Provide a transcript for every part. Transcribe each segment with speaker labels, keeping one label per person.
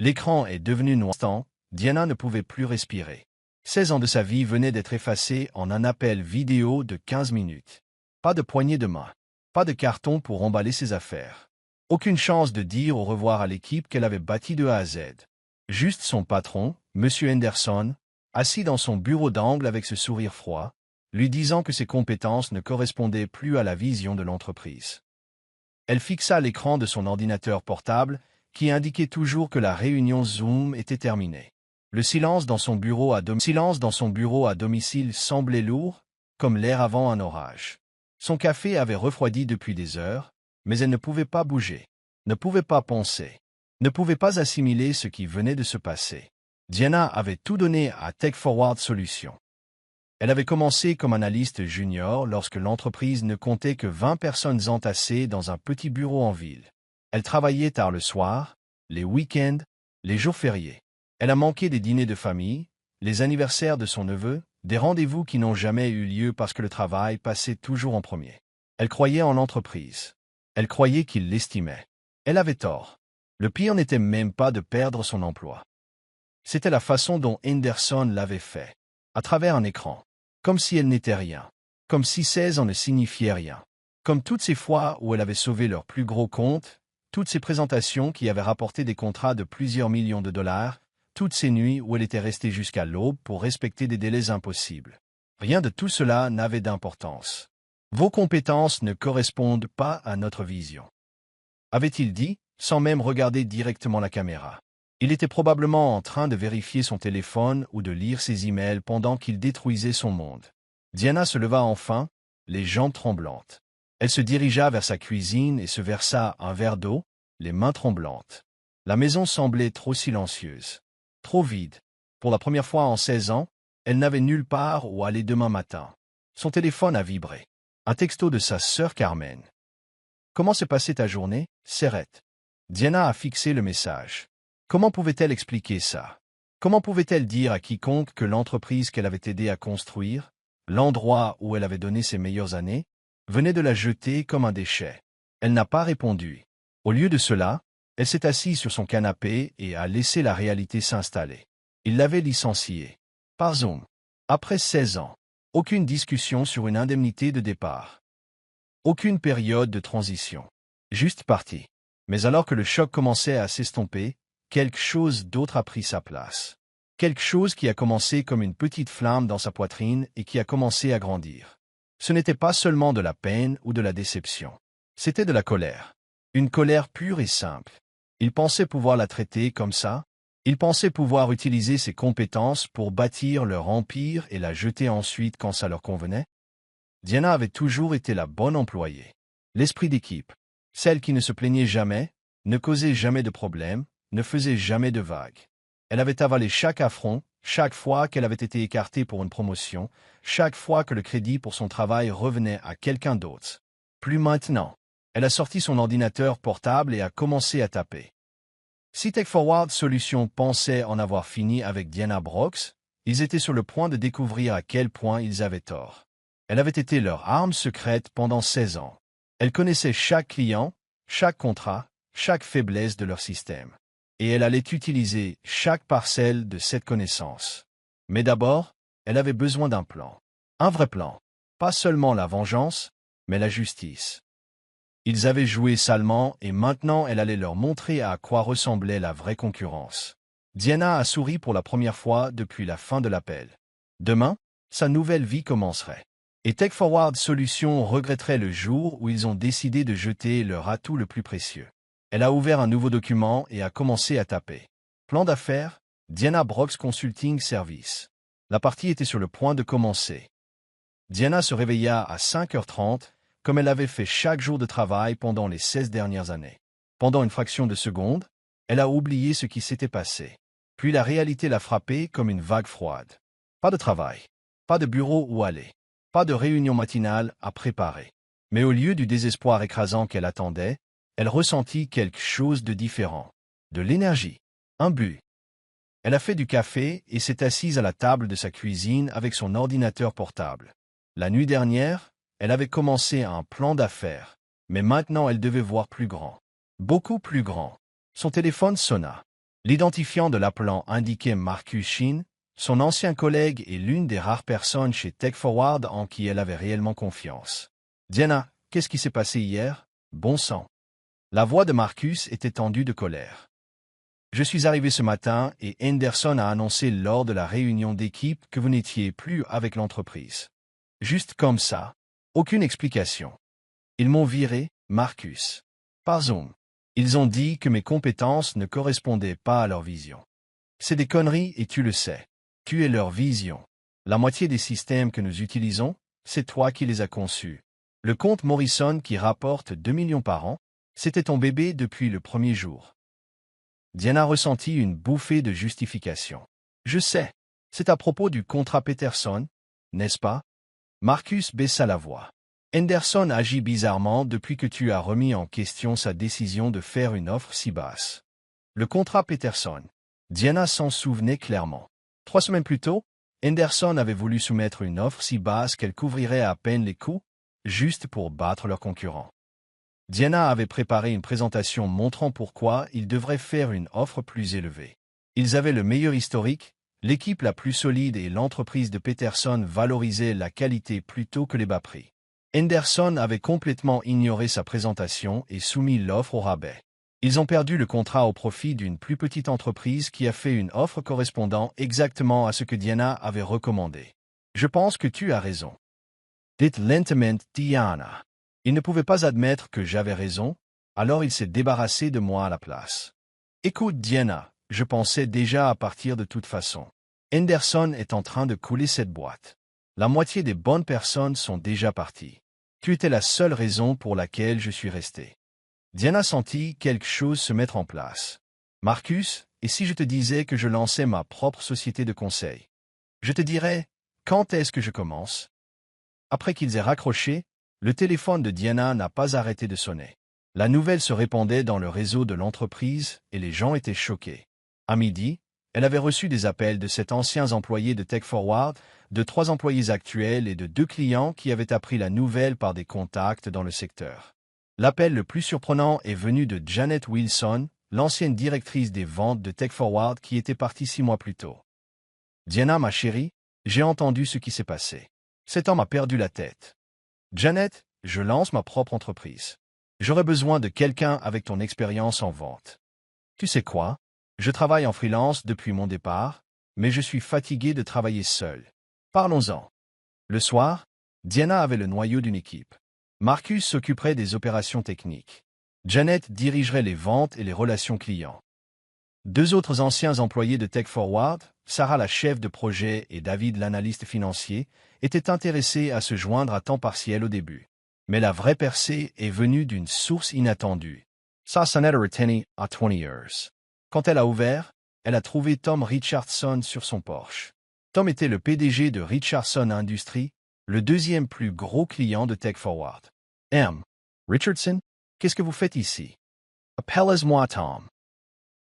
Speaker 1: L'écran est devenu noir. Diana ne pouvait plus respirer. 16 ans de sa vie venaient d'être effacés en un appel vidéo de 15 minutes. Pas de poignée de main. Pas de carton pour emballer ses affaires. Aucune chance de dire au revoir à l'équipe qu'elle avait bâtie de A à Z. Juste son patron, M. Henderson, assis dans son bureau d'angle avec ce sourire froid, lui disant que ses compétences ne correspondaient plus à la vision de l'entreprise. Elle fixa l'écran de son ordinateur portable, qui indiquait toujours que la réunion Zoom était terminée. Le silence dans son bureau à domicile semblait lourd, comme l'air avant un orage. Son café avait refroidi depuis des heures, mais elle ne pouvait pas bouger, ne pouvait pas penser, ne pouvait pas assimiler ce qui venait de se passer. Diana avait tout donné à Tech Forward Solutions. Elle avait commencé comme analyste junior lorsque l'entreprise ne comptait que 20 personnes entassées dans un petit bureau en ville. Elle travaillait tard le soir, les week-ends, les jours fériés. Elle a manqué des dîners de famille, les anniversaires de son neveu, des rendez-vous qui n'ont jamais eu lieu parce que le travail passait toujours en premier. Elle croyait en l'entreprise. Elle croyait qu'il l'estimait. Elle avait tort. Le pire n'était même pas de perdre son emploi. C'était la façon dont Henderson l'avait fait, à travers un écran. Comme si elle n'était rien. Comme si 16 ans ne signifiait rien. Comme toutes ces fois où elle avait sauvé leur plus gros compte, toutes ces présentations qui avaient rapporté des contrats de plusieurs millions de dollars, toutes ces nuits où elle était restée jusqu'à l'aube pour respecter des délais impossibles. Rien de tout cela n'avait d'importance. Vos compétences ne correspondent pas à notre vision. Avait-il dit, sans même regarder directement la caméra. Il était probablement en train de vérifier son téléphone ou de lire ses emails pendant qu'il détruisait son monde. Diana se leva enfin, les jambes tremblantes. Elle se dirigea vers sa cuisine et se versa un verre d'eau, les mains tremblantes. La maison semblait trop silencieuse, trop vide. Pour la première fois en 16 ans, elle n'avait nulle part où aller demain matin. Son téléphone a vibré. Un texto de sa sœur Carmen. « Comment s'est passée ta journée, Serrette ?» Diana a fixé le message. Comment pouvait-elle expliquer ça? Comment pouvait-elle dire à quiconque que l'entreprise qu'elle avait aidé à construire, l'endroit où elle avait donné ses meilleures années, venait de la jeter comme un déchet? Elle n'a pas répondu. Au lieu de cela, elle s'est assise sur son canapé et a laissé la réalité s'installer. Il l'avait licenciée. Par Zoom. Après 16 ans. Aucune discussion sur une indemnité de départ. Aucune période de transition. Juste parti. Mais alors que le choc commençait à s'estomper, quelque chose d'autre a pris sa place. Quelque chose qui a commencé comme une petite flamme dans sa poitrine et qui a commencé à grandir. Ce n'était pas seulement de la peine ou de la déception. C'était de la colère. Une colère pure et simple. Il pensait pouvoir la traiter comme ça. Il pensait pouvoir utiliser ses compétences pour bâtir leur empire et la jeter ensuite quand ça leur convenait. Diana avait toujours été la bonne employée. L'esprit d'équipe. Celle qui ne se plaignait jamais, ne causait jamais de problèmes, ne faisait jamais de vagues. Elle avait avalé chaque affront, chaque fois qu'elle avait été écartée pour une promotion, chaque fois que le crédit pour son travail revenait à quelqu'un d'autre. Plus maintenant. Elle a sorti son ordinateur portable et a commencé à taper. Si Tech Forward Solutions pensait en avoir fini avec Diana Brooks, ils étaient sur le point de découvrir à quel point ils avaient tort. Elle avait été leur arme secrète pendant 16 ans. Elle connaissait chaque client, chaque contrat, chaque faiblesse de leur système. Et elle allait utiliser chaque parcelle de cette connaissance. Mais d'abord, elle avait besoin d'un plan. Un vrai plan. Pas seulement la vengeance, mais la justice. Ils avaient joué salement et maintenant elle allait leur montrer à quoi ressemblait la vraie concurrence. Diana a souri pour la première fois depuis la fin de l'appel. Demain, sa nouvelle vie commencerait. Et Tech Forward Solutions regretterait le jour où ils ont décidé de jeter leur atout le plus précieux. Elle a ouvert un nouveau document et a commencé à taper. Plan d'affaires, Diana Brooks Consulting Service. La partie était sur le point de commencer. Diana se réveilla à 5h30, comme elle avait fait chaque jour de travail pendant les 16 dernières années. Pendant une fraction de seconde, elle a oublié ce qui s'était passé. Puis la réalité l'a frappée comme une vague froide. Pas de travail, pas de bureau où aller, pas de réunion matinale à préparer. Mais au lieu du désespoir écrasant qu'elle attendait, elle ressentit quelque chose de différent. De l'énergie. Un but. Elle a fait du café et s'est assise à la table de sa cuisine avec son ordinateur portable. La nuit dernière, elle avait commencé un plan d'affaires. Mais maintenant elle devait voir plus grand. Beaucoup plus grand. Son téléphone sonna. L'identifiant de l'appelant indiquait Marcus Sheen, son ancien collègue et l'une des rares personnes chez TechForward en qui elle avait réellement confiance. « Diana, qu'est-ce qui s'est passé hier? Bon sang. » La voix de Marcus était tendue de colère. « Je suis arrivé ce matin et Henderson a annoncé lors de la réunion d'équipe que vous n'étiez plus avec l'entreprise. Juste comme ça. Aucune explication. Ils m'ont viré, Marcus. Par Zoom. Ils ont dit que mes compétences ne correspondaient pas à leur vision. C'est des conneries et tu le sais. Tu es leur vision. La moitié des systèmes que nous utilisons, c'est toi qui les as conçus. Le compte Morrison qui rapporte 2 millions par an, c'était ton bébé depuis le premier jour. » Diana ressentit une bouffée de justification. « Je sais. C'est à propos du contrat Peterson, n'est-ce pas? » Marcus baissa la voix. « Henderson agit bizarrement depuis que tu as remis en question sa décision de faire une offre si basse. Le contrat Peterson. » Diana s'en souvenait clairement. 3 semaines plus tôt, Henderson avait voulu soumettre une offre si basse qu'elle couvrirait à peine les coûts, juste pour battre leurs concurrents. Diana avait préparé une présentation montrant pourquoi ils devraient faire une offre plus élevée. Ils avaient le meilleur historique, l'équipe la plus solide et l'entreprise de Peterson valorisait la qualité plutôt que les bas prix. Henderson avait complètement ignoré sa présentation et soumis l'offre au rabais. Ils ont perdu le contrat au profit d'une plus petite entreprise qui a fait une offre correspondant exactement à ce que Diana avait recommandé. « Je pense que tu as raison. » Dit lentement Diana. Il ne pouvait pas admettre que j'avais raison, alors il s'est débarrassé de moi à la place. « Écoute Diana, je pensais déjà à partir de toute façon. Henderson est en train de couler cette boîte. La moitié des bonnes personnes sont déjà parties. Tu étais la seule raison pour laquelle je suis resté. » Diana sentit quelque chose se mettre en place. « Marcus, et si je te disais que je lançais ma propre société de conseil? Je te dirais, quand est-ce que je commence? » Après qu'ils aient raccroché, le téléphone de Diana n'a pas arrêté de sonner. La nouvelle se répandait dans le réseau de l'entreprise et les gens étaient choqués. À midi, elle avait reçu des appels de 7 anciens employés de TechForward, de 3 employés actuels et de 2 clients qui avaient appris la nouvelle par des contacts dans le secteur. L'appel le plus surprenant est venu de Janet Wilson, l'ancienne directrice des ventes de TechForward qui était partie 6 mois plus tôt. « Diana, ma chérie, j'ai entendu ce qui s'est passé. Cet homme a perdu la tête. Janet, je lance ma propre entreprise. J'aurais besoin de quelqu'un avec ton expérience en vente. Tu sais quoi? Je travaille en freelance depuis mon départ, mais je suis fatigué de travailler seul. Parlons-en. » Le soir, Diana avait le noyau d'une équipe. Marcus s'occuperait des opérations techniques. Janet dirigerait les ventes et les relations clients. 2 autres anciens employés de TechForward, Sarah la chef de projet et David l'analyste financier, étaient intéressés à se joindre à temps partiel au début. Mais la vraie percée est venue d'une source inattendue. Sassanetta Reteni a 20 years. Quand elle a ouvert, elle a trouvé Tom Richardson sur son porche. Tom était le PDG de Richardson Industries, le 2e plus gros client de TechForward. « Richardson, qu'est-ce que vous faites ici? »« Appelle-moi Tom.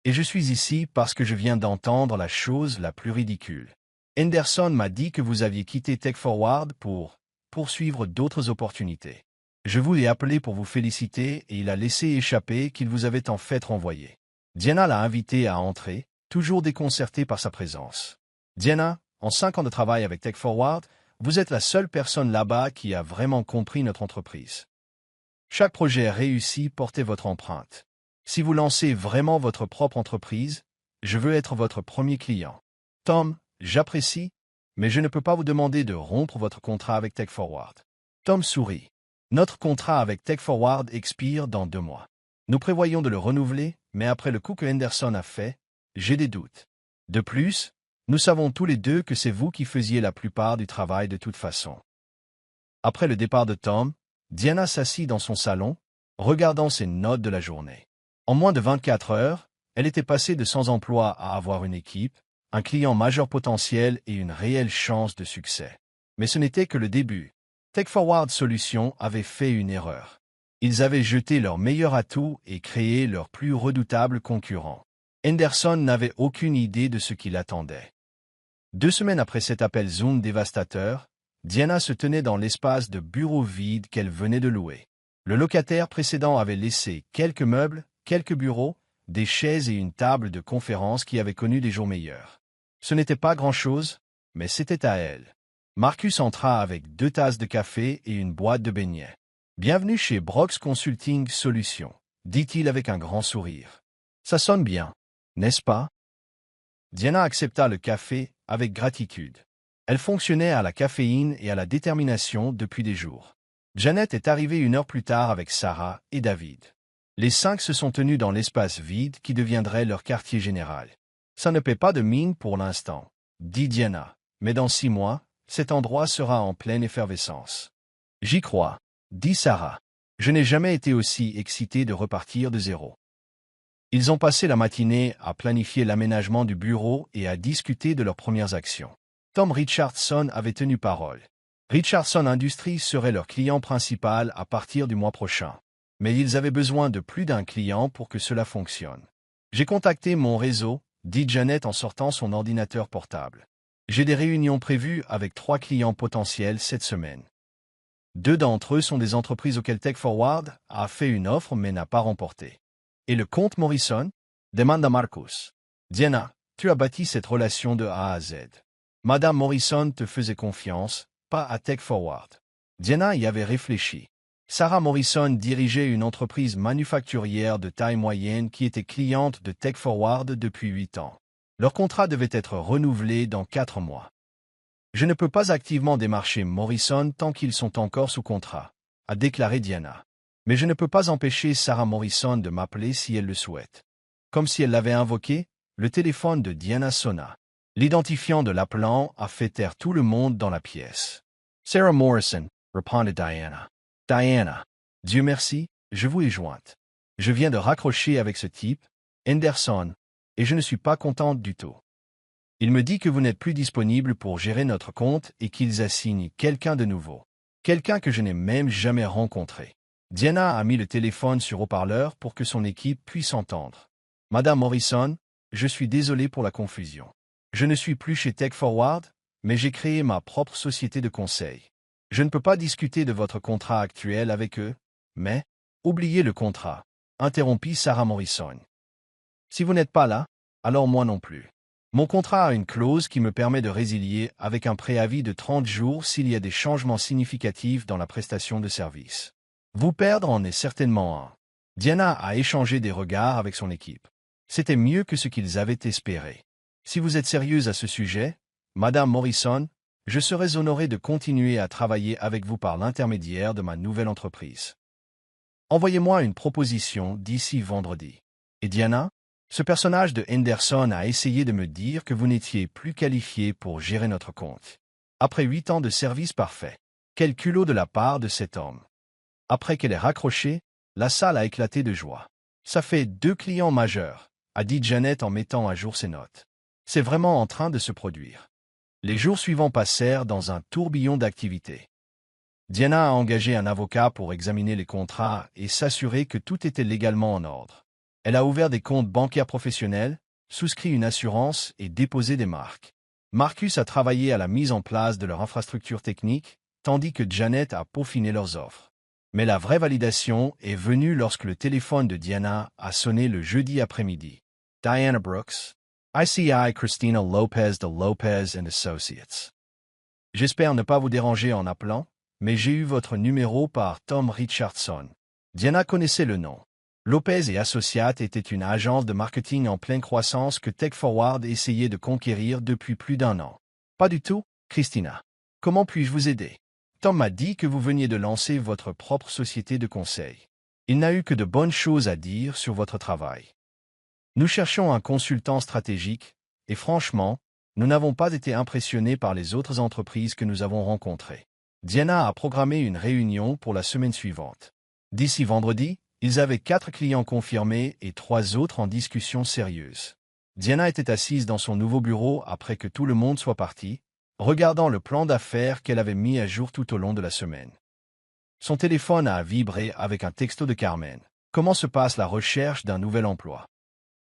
Speaker 1: Et je suis ici parce que je viens d'entendre la chose la plus ridicule. Henderson m'a dit que vous aviez quitté TechForward pour poursuivre d'autres opportunités. Je vous ai appelé pour vous féliciter et il a laissé échapper qu'il vous avait en fait renvoyé. » Diana l'a invité à entrer, toujours déconcertée par sa présence. « Diana, en 5 ans de travail avec TechForward, vous êtes la seule personne là-bas qui a vraiment compris notre entreprise. Chaque projet réussi portait votre empreinte. Si vous lancez vraiment votre propre entreprise, je veux être votre premier client. Tom, j'apprécie, mais je ne peux pas vous demander de rompre votre contrat avec TechForward. » Tom sourit. « Notre contrat avec TechForward expire dans 2 mois. Nous prévoyons de le renouveler, mais après le coup que Henderson a fait, j'ai des doutes. De plus, nous savons tous les deux que c'est vous qui faisiez la plupart du travail de toute façon. » Après le départ de Tom, Diana s'assit dans son salon, regardant ses notes de la journée. En moins de 24 heures, elle était passée de sans emploi à avoir une équipe, un client majeur potentiel et une réelle chance de succès. Mais ce n'était que le début. TechForward Solutions avait fait une erreur. Ils avaient jeté leur meilleur atout et créé leur plus redoutable concurrent. Henderson n'avait aucune idée de ce qui l'attendait. 2 semaines après cet appel Zoom dévastateur, Diana se tenait dans l'espace de bureau vide qu'elle venait de louer. Le locataire précédent avait laissé quelques meubles, quelques bureaux, des chaises et une table de conférence qui avaient connu des jours meilleurs. Ce n'était pas grand-chose, mais c'était à elle. Marcus entra avec 2 tasses de café et une boîte de beignets. « Bienvenue chez Brox Consulting Solutions », dit-il avec un grand sourire. « Ça sonne bien, n'est-ce pas ?» Diana accepta le café avec gratitude. Elle fonctionnait à la caféine et à la détermination depuis des jours. Janet est arrivée 1 heure plus tard avec Sarah et David. Les 5 se sont tenus dans l'espace vide qui deviendrait leur quartier général. « Ça ne paie pas de mine pour l'instant, » dit Diana, « mais dans 6 mois, cet endroit sera en pleine effervescence. »« J'y crois, » dit Sarah. « Je n'ai jamais été aussi excité de repartir de zéro. » Ils ont passé la matinée à planifier l'aménagement du bureau et à discuter de leurs premières actions. Tom Richardson avait tenu parole. Richardson Industries serait leur client principal à partir du mois prochain. Mais ils avaient besoin de plus d'un client pour que cela fonctionne. « J'ai contacté mon réseau, » dit Janet en sortant son ordinateur portable. « J'ai des réunions prévues avec 3 clients potentiels cette semaine. 2 d'entre eux sont des entreprises auxquelles Tech Forward a fait une offre mais n'a pas remporté. »« Et le comte Morrison ?» demanda Marcus. « Diana, tu as bâti cette relation de A à Z. Madame Morrison te faisait confiance, pas à Tech Forward. » Diana y avait réfléchi. Sarah Morrison dirigeait une entreprise manufacturière de taille moyenne qui était cliente de Tech Forward depuis 8 ans. Leur contrat devait être renouvelé dans 4 mois. « Je ne peux pas activement démarcher Morrison tant qu'ils sont encore sous contrat, » a déclaré Diana. « Mais je ne peux pas empêcher Sarah Morrison de m'appeler si elle le souhaite. » Comme si elle l'avait invoqué, le téléphone de Diana sonna. L'identifiant de l'appelant a fait taire tout le monde dans la pièce. « Sarah Morrison », répondit Diana. « Diana, Dieu merci, je vous ai jointe. Je viens de raccrocher avec ce type, Henderson, et je ne suis pas contente du tout. Il me dit que vous n'êtes plus disponible pour gérer notre compte et qu'ils assignent quelqu'un de nouveau. Quelqu'un que je n'ai même jamais rencontré. » Diana a mis le téléphone sur haut-parleur pour que son équipe puisse entendre. « Madame Morrison, je suis désolé pour la confusion. Je ne suis plus chez Tech Forward, mais j'ai créé ma propre société de conseil. Je ne peux pas discuter de votre contrat actuel avec eux, mais... » « Oubliez le contrat, » interrompit Sarah Morrison. « Si vous n'êtes pas là, alors moi non plus. Mon contrat a une clause qui me permet de résilier avec un préavis de 30 jours s'il y a des changements significatifs dans la prestation de service. Vous perdre en est certainement un. » Diana a échangé des regards avec son équipe. C'était mieux que ce qu'ils avaient espéré. « Si vous êtes sérieuse à ce sujet, Madame Morrison, je serais honoré de continuer à travailler avec vous par l'intermédiaire de ma nouvelle entreprise. Envoyez-moi une proposition d'ici vendredi. » Et Diana, ce personnage de Henderson a essayé de me dire que vous n'étiez plus qualifié pour gérer notre compte. Après 8 ans de service parfait. Quel culot de la part de cet homme. Après qu'elle ait raccroché, la salle a éclaté de joie. Ça fait 2 clients majeurs, a dit Janet en mettant à jour ses notes. C'est vraiment en train de se produire. Les jours suivants passèrent dans un tourbillon d'activités. Diana a engagé un avocat pour examiner les contrats et s'assurer que tout était légalement en ordre. Elle a ouvert des comptes bancaires professionnels, souscrit une assurance et déposé des marques. Marcus a travaillé à la mise en place de leur infrastructure technique, tandis que Janet a peaufiné leurs offres. Mais la vraie validation est venue lorsque le téléphone de Diana a sonné le jeudi après-midi. « Diana Brooks, ICI Christina Lopez de Lopez & Associates. J'espère ne pas vous déranger en appelant, mais j'ai eu votre numéro par Tom Richardson. » Diana connaissait le nom. Lopez et Associates était une agence de marketing en pleine croissance que Tech Forward essayait de conquérir depuis plus d'1 an. « Pas du tout, Christina. Comment puis-je vous aider? Tom m'a dit que vous veniez de lancer votre propre société de conseil. Il n'a eu que de bonnes choses à dire sur votre travail. Nous cherchons un consultant stratégique, et franchement, nous n'avons pas été impressionnés par les autres entreprises que nous avons rencontrées. » Diana a programmé une réunion pour la semaine suivante. D'ici vendredi, ils avaient 4 clients confirmés et 3 autres en discussion sérieuse. Diana était assise dans son nouveau bureau après que tout le monde soit parti, regardant le plan d'affaires qu'elle avait mis à jour tout au long de la semaine. Son téléphone a vibré avec un texto de Carmen. « Comment se passe la recherche d'un nouvel emploi ?»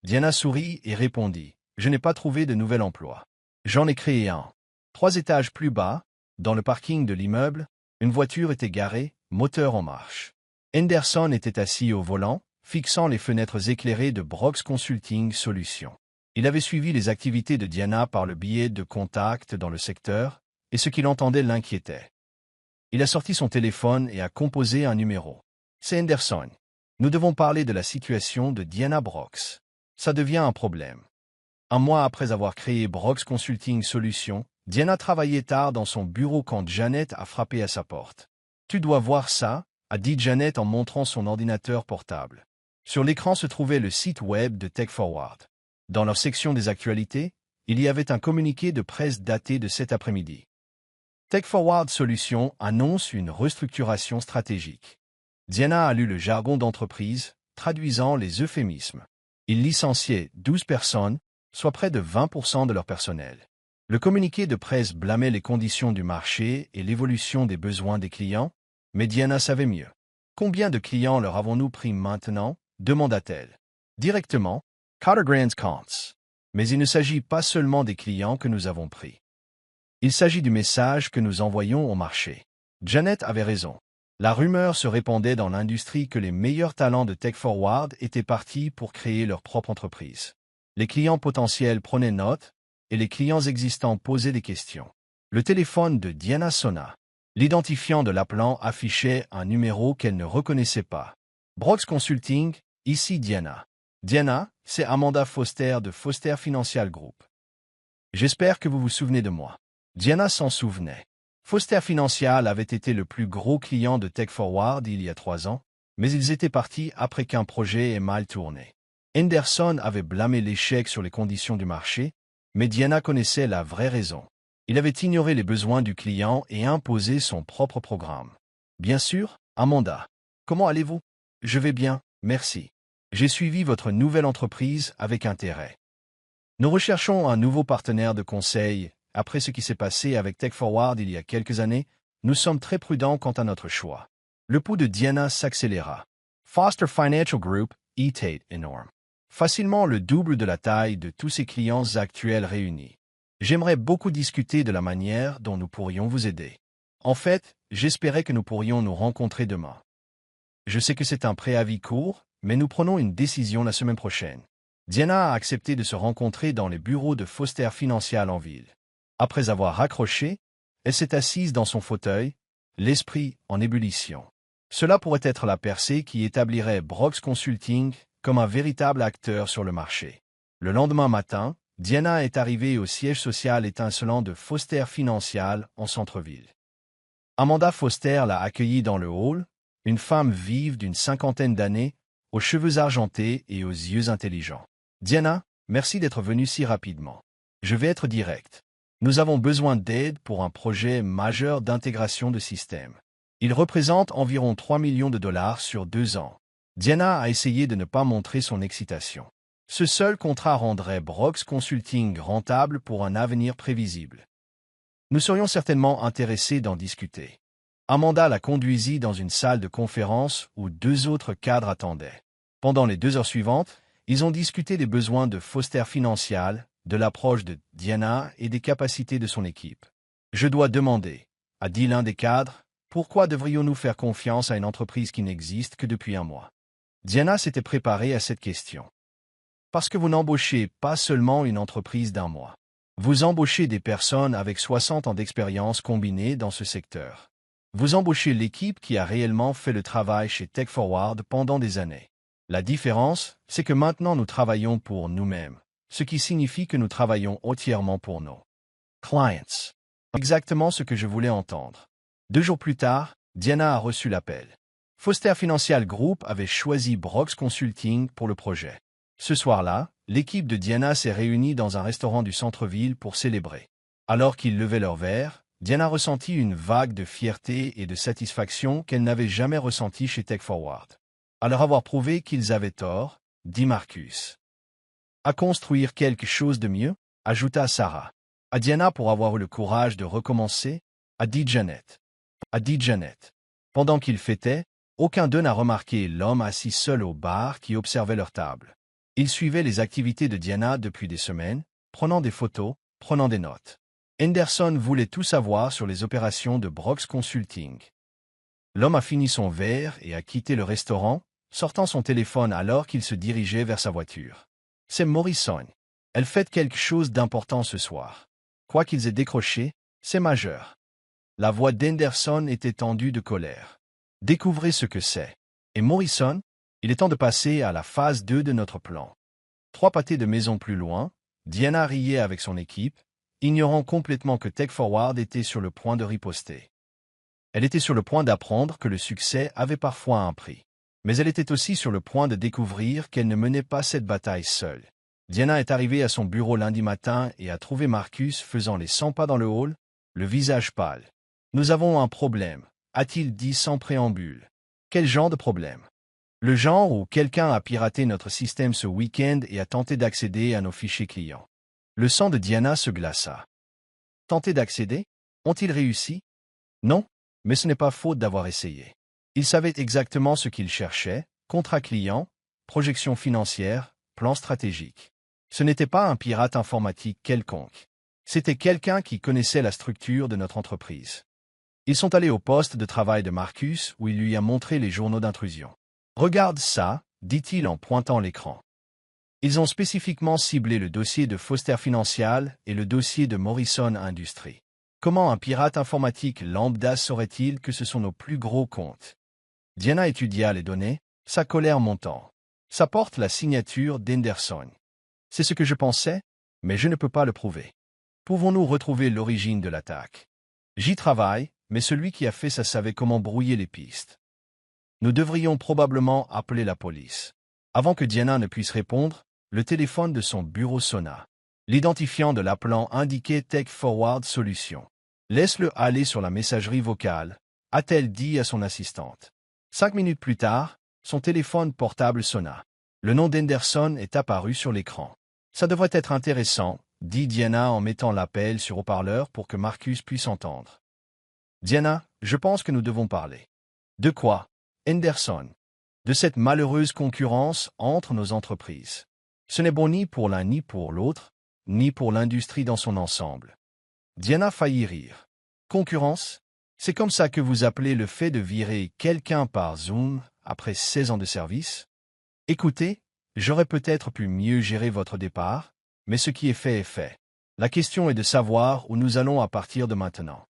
Speaker 1: Diana sourit et répondit. « Je n'ai pas trouvé de nouvel emploi. J'en ai créé un. 3 étages plus bas, dans le parking de l'immeuble, une voiture était garée, moteur en marche. Henderson était assis au volant, fixant les fenêtres éclairées de Brox Consulting Solutions. Il avait suivi les activités de Diana par le biais de contacts dans le secteur, et ce qu'il entendait l'inquiétait. Il a sorti son téléphone et a composé un numéro. C'est Henderson. Nous devons parler de la situation de Diana Brox. Ça devient un problème. Un mois après avoir créé Brox Consulting Solutions, Diana travaillait tard dans son bureau quand Janet a frappé à sa porte. « Tu dois voir ça », a dit Janet en montrant son ordinateur portable. Sur l'écran se trouvait le site web de TechForward. Dans leur section des actualités, il y avait un communiqué de presse daté de cet après-midi. TechForward Solutions annonce une restructuration stratégique. Diana a lu le jargon d'entreprise, traduisant les euphémismes. Il licenciait 12 personnes, soit près de 20% de leur personnel. Le communiqué de presse blâmait les conditions du marché et l'évolution des besoins des clients, mais Diana savait mieux. « Combien de clients leur avons-nous pris maintenant » demanda-t-elle. Directement, Carter Grants Kantz. Mais il ne s'agit pas seulement des clients que nous avons pris. Il s'agit du message que nous envoyons au marché. Janet avait raison. La rumeur se répandait dans l'industrie que les meilleurs talents de TechForward étaient partis pour créer leur propre entreprise. Les clients potentiels prenaient note, et les clients existants posaient des questions. Le téléphone de Diana sonna. L'identifiant de l'appelant affichait un numéro qu'elle ne reconnaissait pas. Brox Consulting, ici Diana. Diana, c'est Amanda Foster de Foster Financial Group. J'espère que vous vous souvenez de moi. Diana s'en souvenait. Foster Financial avait été le plus gros client de TechForward il y a 3 ans, mais ils étaient partis après qu'un projet ait mal tourné. Henderson avait blâmé l'échec sur les conditions du marché, mais Diana connaissait la vraie raison. Il avait ignoré les besoins du client et imposé son propre programme. Bien sûr, Amanda. Comment allez-vous? Je vais bien, merci. J'ai suivi votre nouvelle entreprise avec intérêt. Nous recherchons un nouveau partenaire de conseil. Après ce qui s'est passé avec TechForward il y a quelques années, nous sommes très prudents quant à notre choix. Le pouls de Diana s'accéléra. Foster Financial Group était énorme. Facilement le double de la taille de tous ses clients actuels réunis. J'aimerais beaucoup discuter de la manière dont nous pourrions vous aider. En fait, j'espérais que nous pourrions nous rencontrer demain. Je sais que c'est un préavis court, mais nous prenons une décision la semaine prochaine. Diana a accepté de se rencontrer dans les bureaux de Foster Financial en ville. Après avoir raccroché, elle s'est assise dans son fauteuil, l'esprit en ébullition. Cela pourrait être la percée qui établirait Brox Consulting comme un véritable acteur sur le marché. Le lendemain matin, Diana est arrivée au siège social étincelant de Foster Financial en centre-ville. Amanda Foster l'a accueillie dans le hall, une femme vive d'une 50aine d'années, aux cheveux argentés et aux yeux intelligents. « Diana, merci d'être venue si rapidement. Je vais être direct. Nous avons besoin d'aide pour un projet majeur d'intégration de systèmes. Il représente environ 3 millions de dollars sur 2 ans. » Diana a essayé de ne pas montrer son excitation. Ce seul contrat rendrait Brox Consulting rentable pour un avenir prévisible. Nous serions certainement intéressés d'en discuter. Amanda la conduisit dans une salle de conférence où 2 autres cadres attendaient. Pendant les 2 heures suivantes, ils ont discuté des besoins de Foster Financial, de l'approche de Diana et des capacités de son équipe. « Je dois demander, » a dit l'un des cadres, « pourquoi devrions-nous faire confiance à une entreprise qui n'existe que depuis 1 mois ?» Diana s'était préparée à cette question. Parce que vous n'embauchez pas seulement une entreprise d'1 mois. Vous embauchez des personnes avec 60 ans d'expérience combinée dans ce secteur. Vous embauchez l'équipe qui a réellement fait le travail chez TechForward pendant des années. La différence, c'est que maintenant nous travaillons pour nous-mêmes, ce qui signifie que nous travaillons entièrement pour nos clients. Exactement ce que je voulais entendre. 2 jours plus tard, Diana a reçu l'appel. Foster Financial Group avait choisi Brox Consulting pour le projet. Ce soir-là, l'équipe de Diana s'est réunie dans un restaurant du centre-ville pour célébrer. Alors qu'ils levaient leurs verres, Diana ressentit une vague de fierté et de satisfaction qu'elle n'avait jamais ressentie chez TechForward. À leur avoir prouvé qu'ils avaient tort, dit Marcus. À construire quelque chose de mieux, ajouta Sarah. À Diana pour avoir eu le courage de recommencer, a dit Janet. Pendant qu'ils fêtaient, aucun d'eux n'a remarqué l'homme assis seul au bar qui observait leur table. Il suivait les activités de Diana depuis des semaines, prenant des photos, prenant des notes. Henderson voulait tout savoir sur les opérations de Brox Consulting. L'homme a fini son verre et a quitté le restaurant, sortant son téléphone alors qu'il se dirigeait vers sa voiture. « C'est Morrison. Elle fait quelque chose d'important ce soir. Quoi qu'ils aient décroché, c'est majeur. » La voix d'Henderson était tendue de colère. « Découvrez ce que c'est. Et Morrison, il est temps de passer à la phase 2 de notre plan. » 3 pâtés de maison plus loin, Diana riait avec son équipe, ignorant complètement que Tech Forward était sur le point de riposter. Elle était sur le point d'apprendre que le succès avait parfois un prix. Mais elle était aussi sur le point de découvrir qu'elle ne menait pas cette bataille seule. Diana est arrivée à son bureau lundi matin et a trouvé Marcus faisant les 100 pas dans le hall, le visage pâle. « Nous avons un problème », a-t-il dit sans préambule. « Quel genre de problème ? » « Le genre où quelqu'un a piraté notre système ce week-end et a tenté d'accéder à nos fichiers clients. » Le sang de Diana se glaça. « Tenter d'accéder ? Ont-ils réussi ? » « Non, mais ce n'est pas faute d'avoir essayé. » Ils savaient exactement ce qu'ils cherchaient, contrat client, projection financière, plan stratégique. Ce n'était pas un pirate informatique quelconque. C'était quelqu'un qui connaissait la structure de notre entreprise. Ils sont allés au poste de travail de Marcus où il lui a montré les journaux d'intrusion. « Regarde ça, » dit-il en pointant l'écran. Ils ont spécifiquement ciblé le dossier de Foster Financial et le dossier de Morrison Industries. Comment un pirate informatique lambda saurait-il que ce sont nos plus gros comptes? Diana étudia les données, sa colère montant. Ça porte la signature d'Henderson. C'est ce que je pensais, mais je ne peux pas le prouver. Pouvons-nous retrouver l'origine de l'attaque? J'y travaille, mais celui qui a fait ça savait comment brouiller les pistes. Nous devrions probablement appeler la police. Avant que Diana ne puisse répondre, le téléphone de son bureau sonna. L'identifiant de l'appelant indiquait Tech Forward Solutions. « Laisse-le aller sur la messagerie vocale », a-t-elle dit à son assistante. 5 minutes plus tard, son téléphone portable sonna. Le nom d'Henderson est apparu sur l'écran. « Ça devrait être intéressant », dit Diana en mettant l'appel sur haut-parleur pour que Marcus puisse entendre. « Diana, je pense que nous devons parler. »« De quoi ? » Henderson. « De cette malheureuse concurrence entre nos entreprises. Ce n'est bon ni pour l'un ni pour l'autre, ni pour l'industrie dans son ensemble. » Diana faillit rire. « Concurrence ? C'est comme ça que vous appelez le fait de virer quelqu'un par Zoom après 16 ans de service? Écoutez, j'aurais peut-être pu mieux gérer votre départ, mais ce qui est fait est fait. La question est de savoir où nous allons à partir de maintenant.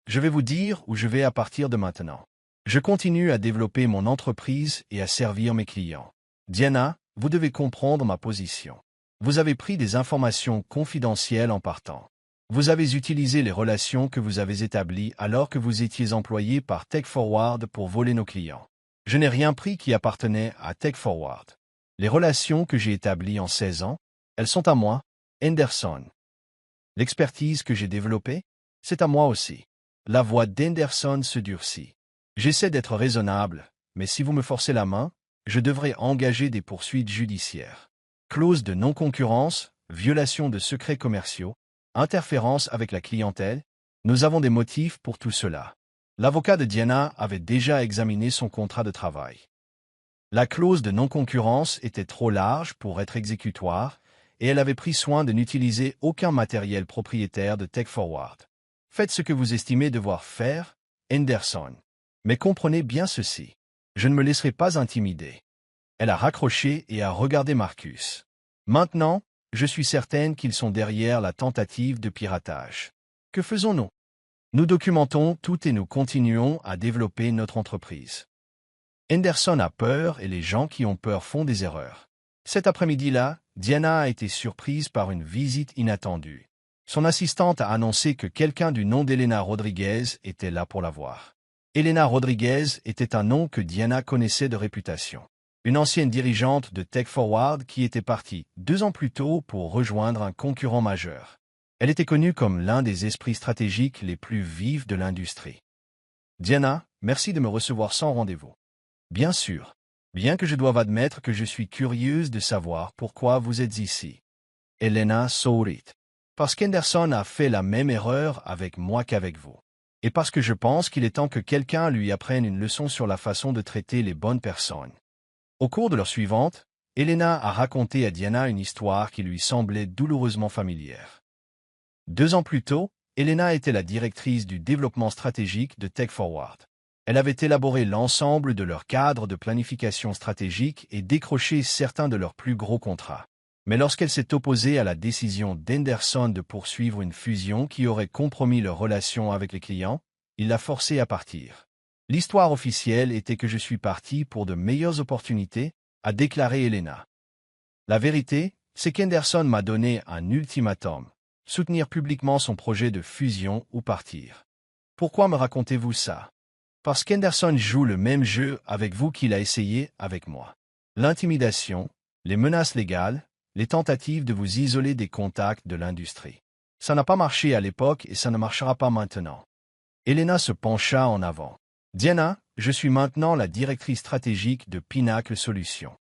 Speaker 1: Je vais vous dire où je vais à partir de maintenant. Je continue à développer mon entreprise et à servir mes clients. Diana, vous devez comprendre ma position. Vous avez pris des informations confidentielles en partant. Vous avez utilisé les relations que vous avez établies alors que vous étiez employé par Tech Forward pour voler nos clients. Je n'ai rien pris qui appartenait à Tech Forward. Les relations que j'ai établies en 16 ans, elles sont à moi, Henderson. L'expertise que j'ai développée, c'est à moi aussi. La voix d'Henderson se durcit. J'essaie d'être raisonnable, mais si vous me forcez la main, je devrais engager des poursuites judiciaires. Clause de non-concurrence, violation de secrets commerciaux, interférence avec la clientèle, nous avons des motifs pour tout cela. L'avocat de Diana avait déjà examiné son contrat de travail. La clause de non-concurrence était trop large pour être exécutoire et elle avait pris soin de n'utiliser aucun matériel propriétaire de Tech Forward. Faites ce que vous estimez devoir faire, Henderson. Mais comprenez bien ceci. Je ne me laisserai pas intimider. Elle a raccroché et a regardé Marcus. Maintenant, je suis certaine qu'ils sont derrière la tentative de piratage. Que faisons-nous? Nous documentons tout et nous continuons à développer notre entreprise. Henderson a peur et les gens qui ont peur font des erreurs. Cet après-midi-là, Diana a été surprise par une visite inattendue. Son assistante a annoncé que quelqu'un du nom d'Elena Rodriguez était là pour la voir. Elena Rodriguez était un nom que Diana connaissait de réputation. Une ancienne dirigeante de Tech Forward qui était partie 2 ans plus tôt pour rejoindre un concurrent majeur. Elle était connue comme l'un des esprits stratégiques les plus vifs de l'industrie. Diana, merci de me recevoir sans rendez-vous. Bien sûr, bien que je doive admettre que je suis curieuse de savoir pourquoi vous êtes ici. Elena sourit. Parce qu'Henderson a fait la même erreur avec moi qu'avec vous. Et parce que je pense qu'il est temps que quelqu'un lui apprenne une leçon sur la façon de traiter les bonnes personnes. Au cours de l'heure suivante, Elena a raconté à Diana une histoire qui lui semblait douloureusement familière. 2 ans plus tôt, Elena était la directrice du développement stratégique de Tech Forward. Elle avait élaboré l'ensemble de leur cadre de planification stratégique et décroché certains de leurs plus gros contrats. Mais lorsqu'elle s'est opposée à la décision d'Henderson de poursuivre une fusion qui aurait compromis leur relation avec les clients, il l'a forcée à partir. L'histoire officielle était que je suis parti pour de meilleures opportunités, a déclaré Elena. La vérité, c'est qu'Henderson m'a donné un ultimatum, soutenir publiquement son projet de fusion ou partir. Pourquoi me racontez-vous ça? Parce qu'Henderson joue le même jeu avec vous qu'il a essayé avec moi. L'intimidation, les menaces légales, les tentatives de vous isoler des contacts de l'industrie. Ça n'a pas marché à l'époque et ça ne marchera pas maintenant. Elena se pencha en avant. Diana, je suis maintenant la directrice stratégique de Pinnacle Solutions.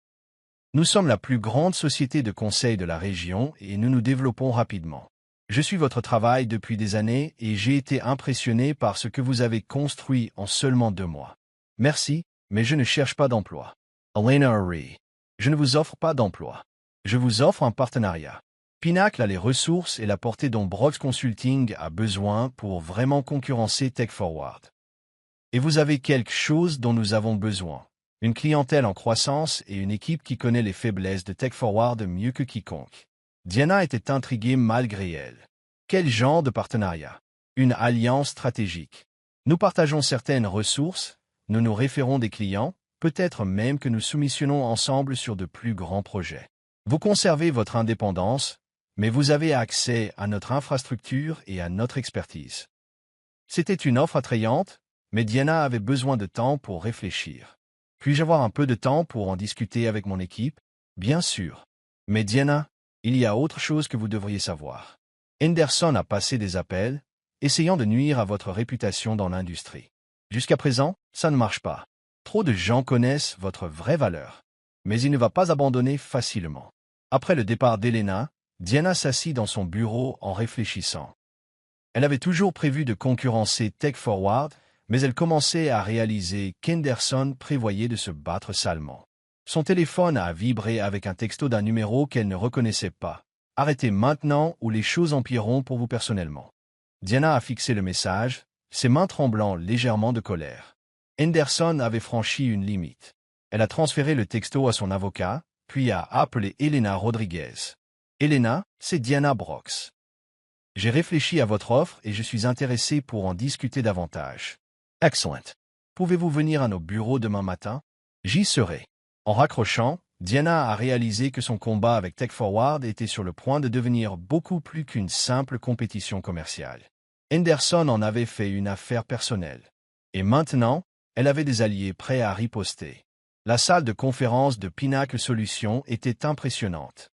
Speaker 1: Nous sommes la plus grande société de conseil de la région et nous nous développons rapidement. Je suis votre travail depuis des années et j'ai été impressionné par ce que vous avez construit en seulement 2 mois. Merci, mais je ne cherche pas d'emploi. Elena Arree. Je ne vous offre pas d'emploi. Je vous offre un partenariat. Pinnacle a les ressources et la portée dont Brooks Consulting a besoin pour vraiment concurrencer Tech Forward. Et vous avez quelque chose dont nous avons besoin. Une clientèle en croissance et une équipe qui connaît les faiblesses de Tech Forward mieux que quiconque. Diana était intriguée malgré elle. Quel genre de partenariat? Une alliance stratégique. Nous partageons certaines ressources, nous nous référons des clients, peut-être même que nous soumissionnons ensemble sur de plus grands projets. Vous conservez votre indépendance, mais vous avez accès à notre infrastructure et à notre expertise. C'était une offre attrayante, mais Diana avait besoin de temps pour réfléchir. Puis-je avoir un peu de temps pour en discuter avec mon équipe? Bien sûr. Mais Diana, il y a autre chose que vous devriez savoir. Henderson a passé des appels, essayant de nuire à votre réputation dans l'industrie. Jusqu'à présent, ça ne marche pas. Trop de gens connaissent votre vraie valeur. Mais il ne va pas abandonner facilement. Après le départ d'Elena, Diana s'assit dans son bureau en réfléchissant. Elle avait toujours prévu de concurrencer Tech Forward, mais elle commençait à réaliser qu'Henderson prévoyait de se battre salement. Son téléphone a vibré avec un texto d'un numéro qu'elle ne reconnaissait pas. Arrêtez maintenant ou les choses empireront pour vous personnellement. Diana a fixé le message, ses mains tremblant légèrement de colère. Henderson avait franchi une limite. Elle a transféré le texto à son avocat, puis a appelé Elena Rodriguez. Elena, c'est Diana Brooks. J'ai réfléchi à votre offre et je suis intéressé pour en discuter davantage. Excellent. Pouvez-vous venir à nos bureaux demain matin? J'y serai. En raccrochant, Diana a réalisé que son combat avec Tech Forward était sur le point de devenir beaucoup plus qu'une simple compétition commerciale. Henderson en avait fait une affaire personnelle. Et maintenant, elle avait des alliés prêts à riposter. La salle de conférence de Pinnacle Solutions était impressionnante.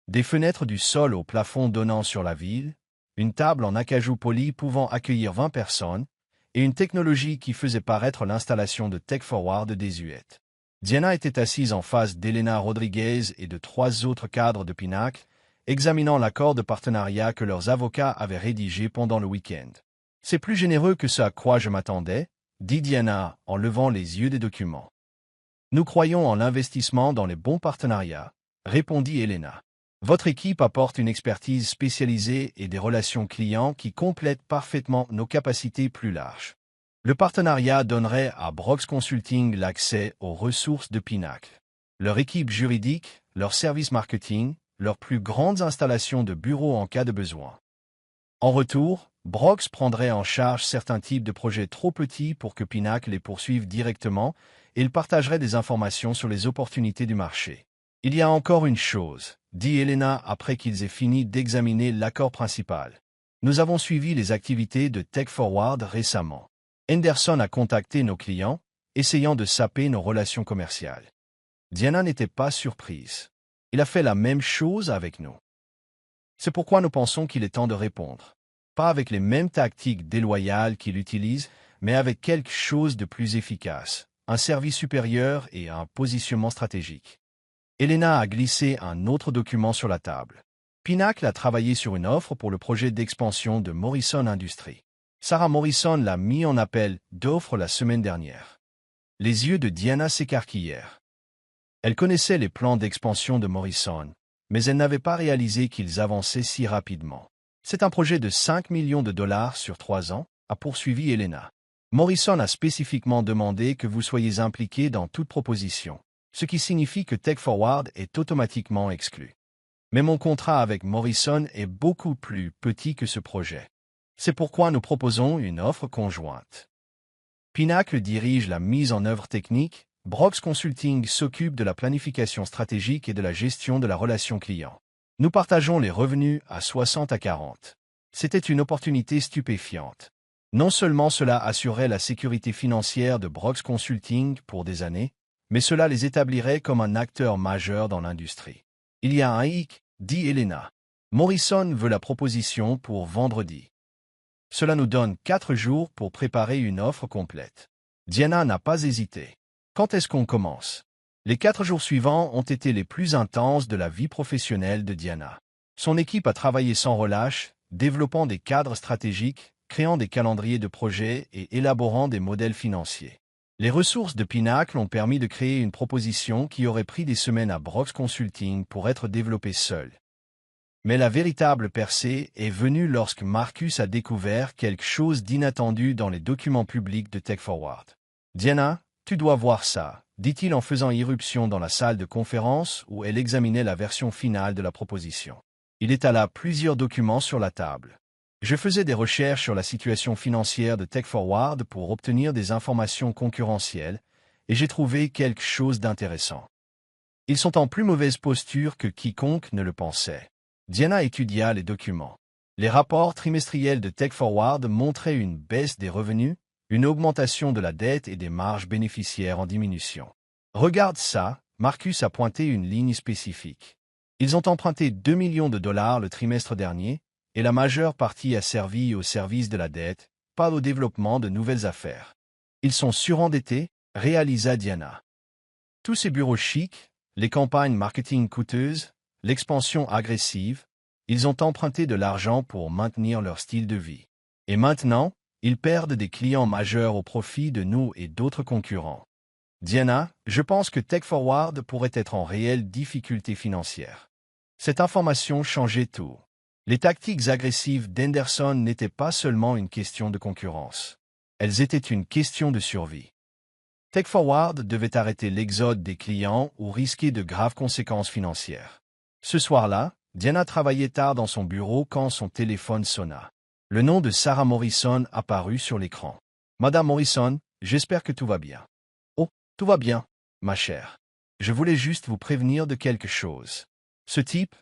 Speaker 1: Des fenêtres du sol au plafond donnant sur la ville, une table en acajou poli pouvant accueillir 20 personnes, et une technologie qui faisait paraître l'installation de Tech Forward désuète. Diana était assise en face d'Elena Rodriguez et de 3 autres cadres de Pinnacle, examinant l'accord de partenariat que leurs avocats avaient rédigé pendant le week-end. « C'est plus généreux que ce à quoi je m'attendais », dit Diana en levant les yeux des documents. « Nous croyons en l'investissement dans les bons partenariats », répondit Elena. « Votre équipe apporte une expertise spécialisée et des relations clients qui complètent parfaitement nos capacités plus larges. Le partenariat donnerait à Brooks Consulting l'accès aux ressources de Pinnacle. Leur équipe juridique, leur service marketing, leurs plus grandes installations de bureaux en cas de besoin. En retour, Brooks prendrait en charge certains types de projets trop petits pour que Pinnacle les poursuive directement et il partagerait des informations sur les opportunités du marché. Il y a encore une chose, dit Elena après qu'ils aient fini d'examiner l'accord principal. Nous avons suivi les activités de Tech Forward récemment. Henderson a contacté nos clients, essayant de saper nos relations commerciales. Diana n'était pas surprise. Il a fait la même chose avec nous. C'est pourquoi nous pensons qu'il est temps de répondre. Pas avec les mêmes tactiques déloyales qu'il utilise, mais avec quelque chose de plus efficace, un service supérieur et un positionnement stratégique. Elena a glissé un autre document sur la table. Pinnacle a travaillé sur une offre pour le projet d'expansion de Morrison Industries. Sarah Morrison l'a mis en appel d'offres la semaine dernière. Les yeux de Diana s'écarquillèrent. Elle connaissait les plans d'expansion de Morrison, mais elle n'avait pas réalisé qu'ils avançaient si rapidement. C'est un projet de 5 millions de dollars sur 3 ans, a poursuivi Elena. Morrison a spécifiquement demandé que vous soyez impliqué dans toute proposition, ce qui signifie que Tech Forward est automatiquement exclu. Mais mon contrat avec Morrison est beaucoup plus petit que ce projet. C'est pourquoi nous proposons une offre conjointe. Pinnacle dirige la mise en œuvre technique, Brox Consulting s'occupe de la planification stratégique et de la gestion de la relation client. Nous partageons les revenus à 60-40. C'était une opportunité stupéfiante. Non seulement cela assurait la sécurité financière de Brox Consulting pour des années, mais cela les établirait comme un acteur majeur dans l'industrie. Il y a un hic, dit Elena. Morrison veut la proposition pour vendredi. Cela nous donne 4 jours pour préparer une offre complète. Diana n'a pas hésité. Quand est-ce qu'on commence? Les 4 jours suivants ont été les plus intenses de la vie professionnelle de Diana. Son équipe a travaillé sans relâche, développant des cadres stratégiques, créant des calendriers de projets et élaborant des modèles financiers. Les ressources de Pinnacle ont permis de créer une proposition qui aurait pris des semaines à Brox Consulting pour être développée seule. Mais la véritable percée est venue lorsque Marcus a découvert quelque chose d'inattendu dans les documents publics de Tech Forward. « Diana, tu dois voir ça », dit-il en faisant irruption dans la salle de conférence où elle examinait la version finale de la proposition. Il étala plusieurs documents sur la table. Je faisais des recherches sur la situation financière de Tech Forward pour obtenir des informations concurrentielles, et j'ai trouvé quelque chose d'intéressant. Ils sont en plus mauvaise posture que quiconque ne le pensait. Diana étudia les documents. Les rapports trimestriels de Tech Forward montraient une baisse des revenus, une augmentation de la dette et des marges bénéficiaires en diminution. Regarde ça, Marcus a pointé une ligne spécifique. Ils ont emprunté 2 millions de dollars le trimestre dernier, et la majeure partie a servi au service de la dette, pas au développement de nouvelles affaires. Ils sont surendettés, réalisa Diana. Tous ces bureaux chics, les campagnes marketing coûteuses, l'expansion agressive, ils ont emprunté de l'argent pour maintenir leur style de vie. Et maintenant, ils perdent des clients majeurs au profit de nous et d'autres concurrents. Diana, je pense que Tech Forward pourrait être en réelle difficulté financière. Cette information changeait tout. Les tactiques agressives d'Henderson n'étaient pas seulement une question de concurrence. Elles étaient une question de survie. Tech Forward devait arrêter l'exode des clients ou risquer de graves conséquences financières. Ce soir-là, Diana travaillait tard dans son bureau quand son téléphone sonna. Le nom de Sarah Morrison apparut sur l'écran. « Madame Morrison, j'espère que tout va bien. »« Oh, tout va bien, ma chère. Je voulais juste vous prévenir de quelque chose. Ce type,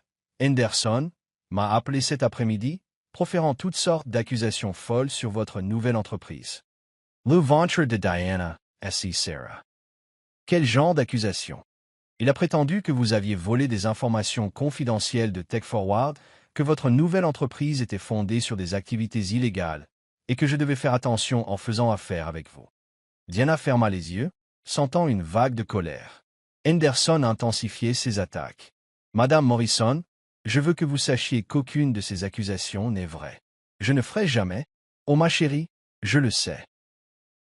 Speaker 1: Henderson, m'a appelé cet après-midi, proférant toutes sortes d'accusations folles sur votre nouvelle entreprise. » Le ventre de Diana, assis Sarah. Quel genre d'accusation? Il a prétendu que vous aviez volé des informations confidentielles de Tech Forward, que votre nouvelle entreprise était fondée sur des activités illégales, et que je devais faire attention en faisant affaire avec vous. Diana ferma les yeux, sentant une vague de colère. Henderson intensifiait ses attaques. « Madame Morrison, je veux que vous sachiez qu'aucune de ces accusations n'est vraie. Je ne ferai jamais. Oh ma chérie, je le sais.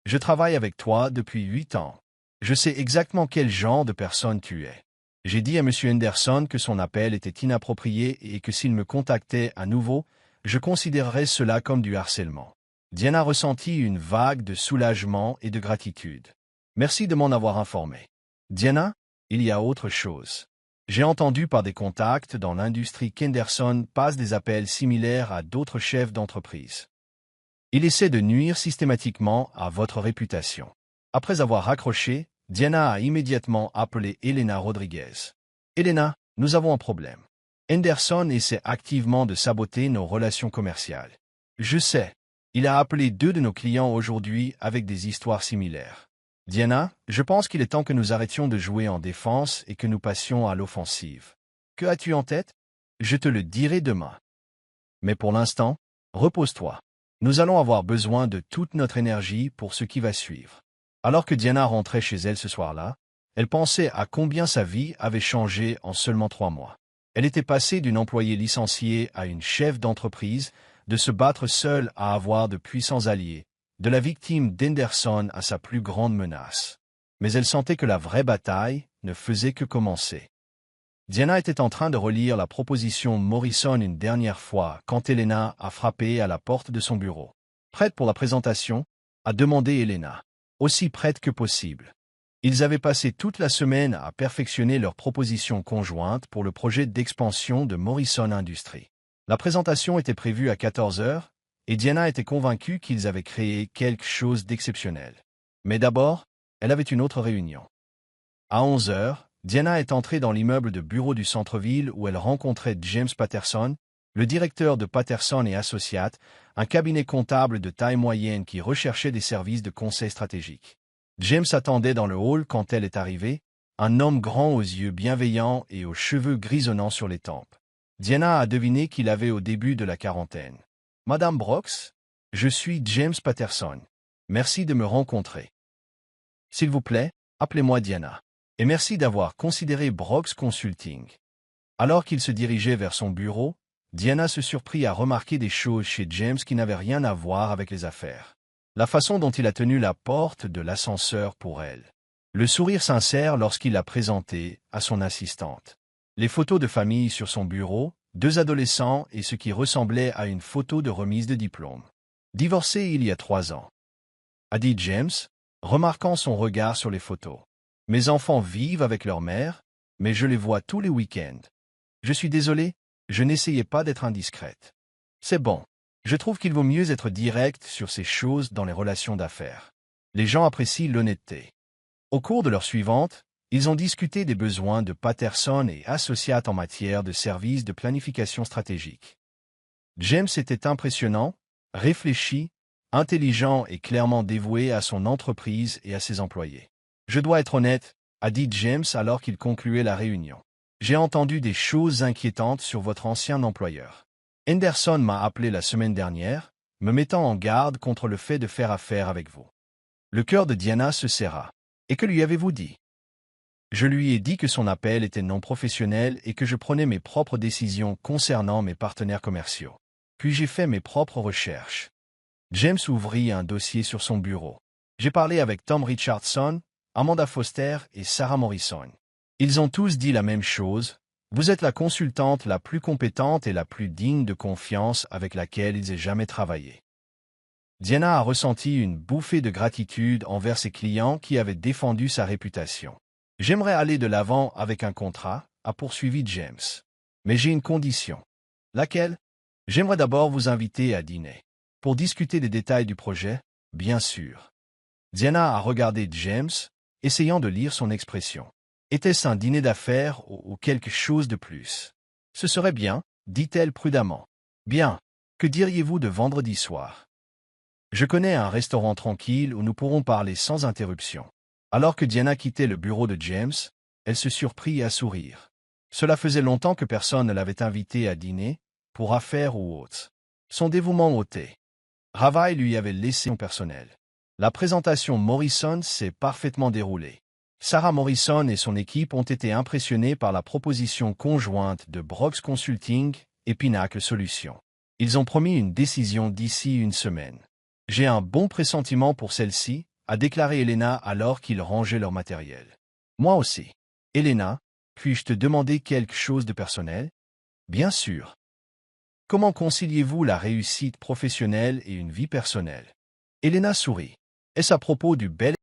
Speaker 1: Je travaille avec toi depuis 8 ans. Je sais exactement quel genre de personne tu es. J'ai dit à M. Henderson que son appel était inapproprié et que s'il me contactait à nouveau, je considérerais cela comme du harcèlement. » Diana ressentit une vague de soulagement et de gratitude. « Merci de m'en avoir informé. Diana, il y a autre chose. J'ai entendu par des contacts dans l'industrie qu'Henderson passe des appels similaires à d'autres chefs d'entreprise. Il essaie de nuire systématiquement à votre réputation. » Après avoir raccroché, Diana a immédiatement appelé Elena Rodriguez. « Elena, nous avons un problème. Henderson essaie activement de saboter nos relations commerciales. Je sais. Il a appelé 2 de nos clients aujourd'hui avec des histoires similaires. Diana, je pense qu'il est temps que nous arrêtions de jouer en défense et que nous passions à l'offensive. Que as-tu en tête? Je te le dirai demain. Mais pour l'instant, repose-toi. Nous allons avoir besoin de toute notre énergie pour ce qui va suivre. » Alors que Diana rentrait chez elle ce soir-là, elle pensait à combien sa vie avait changé en seulement 3 mois. Elle était passée d'une employée licenciée à une chef d'entreprise, de se battre seule à avoir de puissants alliés, de la victime d'Henderson à sa plus grande menace. Mais elle sentait que la vraie bataille ne faisait que commencer. Diana était en train de relire la proposition Morrison une dernière fois quand Elena a frappé à la porte de son bureau. « Prête pour la présentation? » a demandé Elena, aussi prête que possible. Ils avaient passé toute la semaine à perfectionner leur proposition conjointe pour le projet d'expansion de Morrison Industries. La présentation était prévue à 14 heures, et Diana était convaincue qu'ils avaient créé quelque chose d'exceptionnel. Mais d'abord, elle avait une autre réunion. À 11 heures, Diana est entrée dans l'immeuble de bureau du centre-ville où elle rencontrait James Patterson, le directeur de Patterson et Associates, un cabinet comptable de taille moyenne qui recherchait des services de conseil stratégique. James attendait dans le hall quand elle est arrivée, un homme grand aux yeux bienveillants et aux cheveux grisonnants sur les tempes. Diana a deviné qu'il avait au début de la quarantaine. « Madame Brooks, je suis James Patterson. Merci de me rencontrer. S'il vous plaît, appelez-moi Diana. Et merci d'avoir considéré Brooks Consulting. » Alors qu'il se dirigeait vers son bureau, Diana se surprit à remarquer des choses chez James qui n'avaient rien à voir avec les affaires. La façon dont il a tenu la porte de l'ascenseur pour elle. Le sourire sincère lorsqu'il l'a présentée à son assistante. Les photos de famille sur son bureau, 2 adolescents et ce qui ressemblait à une photo de remise de diplôme. Divorcé il y a 3 ans, a dit James, remarquant son regard sur les photos. Mes enfants vivent avec leur mère, mais je les vois tous les week-ends. Je suis désolé, je n'essayais pas d'être indiscrète. C'est bon. Je trouve qu'il vaut mieux être direct sur ces choses dans les relations d'affaires. Les gens apprécient l'honnêteté. Au cours de l'heure suivante, ils ont discuté des besoins de Patterson et Associates en matière de services de planification stratégique. James était impressionnant, réfléchi, intelligent et clairement dévoué à son entreprise et à ses employés. Je dois être honnête, a dit James alors qu'il concluait la réunion. J'ai entendu des choses inquiétantes sur votre ancien employeur. Henderson m'a appelé la semaine dernière, me mettant en garde contre le fait de faire affaire avec vous. Le cœur de Diana se serra. Et que lui avez-vous dit? Je lui ai dit que son appel était non professionnel et que je prenais mes propres décisions concernant mes partenaires commerciaux. Puis j'ai fait mes propres recherches. James ouvrit un dossier sur son bureau. J'ai parlé avec Tom Richardson, Amanda Foster et Sarah Morrison. Ils ont tous dit la même chose. Vous êtes la consultante la plus compétente et la plus digne de confiance avec laquelle ils aient jamais travaillé. Diana a ressenti une bouffée de gratitude envers ses clients qui avaient défendu sa réputation. J'aimerais aller de l'avant avec un contrat, a poursuivi James. Mais j'ai une condition. Laquelle? J'aimerais d'abord vous inviter à dîner. Pour discuter des détails du projet, bien sûr. Diana a regardé James, essayant de lire son expression. Était-ce un dîner d'affaires ou quelque chose de plus? Ce serait bien, dit-elle prudemment. Bien. Que diriez-vous de vendredi soir? Je connais un restaurant tranquille où nous pourrons parler sans interruption. Alors que Diana quittait le bureau de James, elle se surprit à sourire. Cela faisait longtemps que personne ne l'avait invitée à dîner, pour affaires ou autre. Son dévouement au thé. Travail lui avait laissé son personnel. La présentation Morrison s'est parfaitement déroulée. Sarah Morrison et son équipe ont été impressionnés par la proposition conjointe de Brooks Consulting et Pinnacle Solutions. Ils ont promis une décision d'ici une semaine. J'ai un bon pressentiment pour celle-ci, a déclaré Elena alors qu'ils rangeaient leur matériel. Moi aussi. Elena, puis-je te demander quelque chose de personnel? Bien sûr. Comment conciliez-vous la réussite professionnelle et une vie personnelle? Elena sourit. Est-ce à propos du bel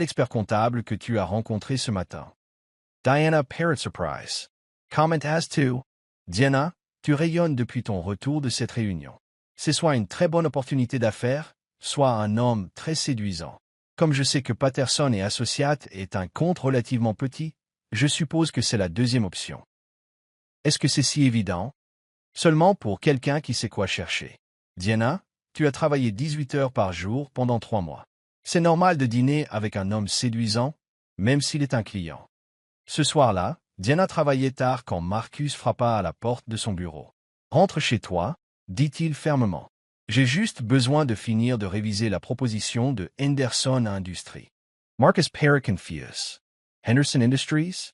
Speaker 1: expert comptable que tu as rencontré ce matin? Diana parrot surprise. Comment as to? Diana, tu rayonnes depuis ton retour de cette réunion. C'est soit une très bonne opportunité d'affaires, soit un homme très séduisant. Comme je sais que Patterson et Associates est un compte relativement petit, je suppose que c'est la deuxième option. Est-ce que c'est si évident? Seulement pour quelqu'un qui sait quoi chercher. Diana, tu as travaillé 18 heures par jour pendant 3 mois. C'est normal de dîner avec un homme séduisant, même s'il est un client. Ce soir-là, Diana travaillait tard quand Marcus frappa à la porte de son bureau. « Rentre chez toi », dit-il fermement. « J'ai juste besoin de finir de réviser la proposition de Henderson Industries. » Marcus paraît confus. Henderson Industries?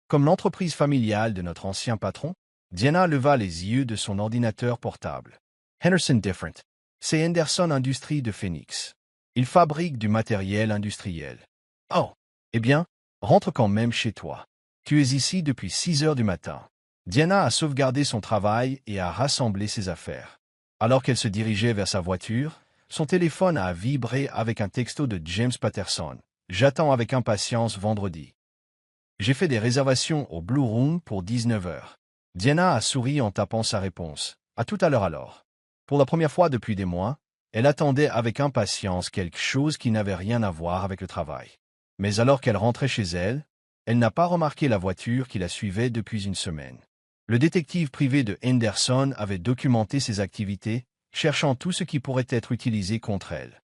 Speaker 1: Comme l'entreprise familiale de notre ancien patron, Diana leva les yeux de son ordinateur portable. Henderson Different. C'est Henderson Industries de Phoenix. Il fabrique du matériel industriel. Oh, eh bien, rentre quand même chez toi. Tu es ici depuis 6 heures du matin. Diana a sauvegardé son travail et a rassemblé ses affaires. Alors qu'elle se dirigeait vers sa voiture, son téléphone a vibré avec un texto de James Patterson. J'attends avec impatience vendredi. J'ai fait des réservations au Blue Room pour 19 heures. Diana a souri en tapant sa réponse. À tout à l'heure alors. Pour la première fois depuis des mois, elle attendait avec impatience quelque chose qui n'avait rien à voir avec le travail. Mais alors qu'elle rentrait chez elle, elle n'a pas remarqué la voiture qui la suivait depuis une semaine. Le détective privé de Henderson avait documenté ses activités, cherchant tout ce qui pourrait être utilisé contre elle.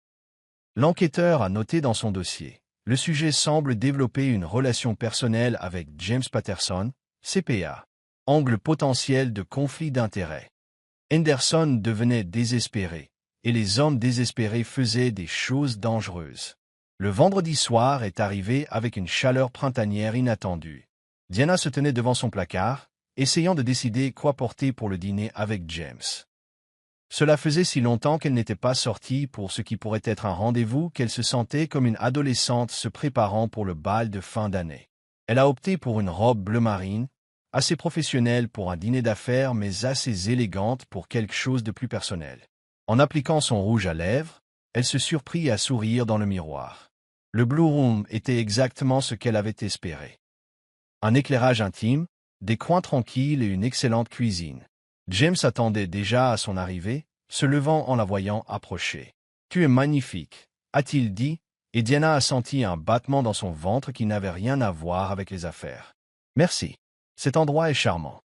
Speaker 1: L'enquêteur a noté dans son dossier. Le sujet semble développer une relation personnelle avec James Patterson, CPA. Angle potentiel de conflit d'intérêts. Henderson devenait désespéré, et les hommes désespérés faisaient des choses dangereuses. Le vendredi soir est arrivé avec une chaleur printanière inattendue. Diana se tenait devant son placard, essayant de décider quoi porter pour le dîner avec James. Cela faisait si longtemps qu'elle n'était pas sortie pour ce qui pourrait être un rendez-vous qu'elle se sentait comme une adolescente se préparant pour le bal de fin d'année. Elle a opté pour une robe bleu marine, assez professionnelle pour un dîner d'affaires mais assez élégante pour quelque chose de plus personnel. En appliquant son rouge à lèvres, elle se surprit à sourire dans le miroir. Le Blue Room était exactement ce qu'elle avait espéré. Un éclairage intime, des coins tranquilles et une excellente cuisine. James attendait déjà à son arrivée, se levant en la voyant approcher. « Tu es magnifique », a-t-il dit, et Diana a senti un battement dans son ventre qui n'avait rien à voir avec les affaires. « Merci. Cet endroit est charmant. »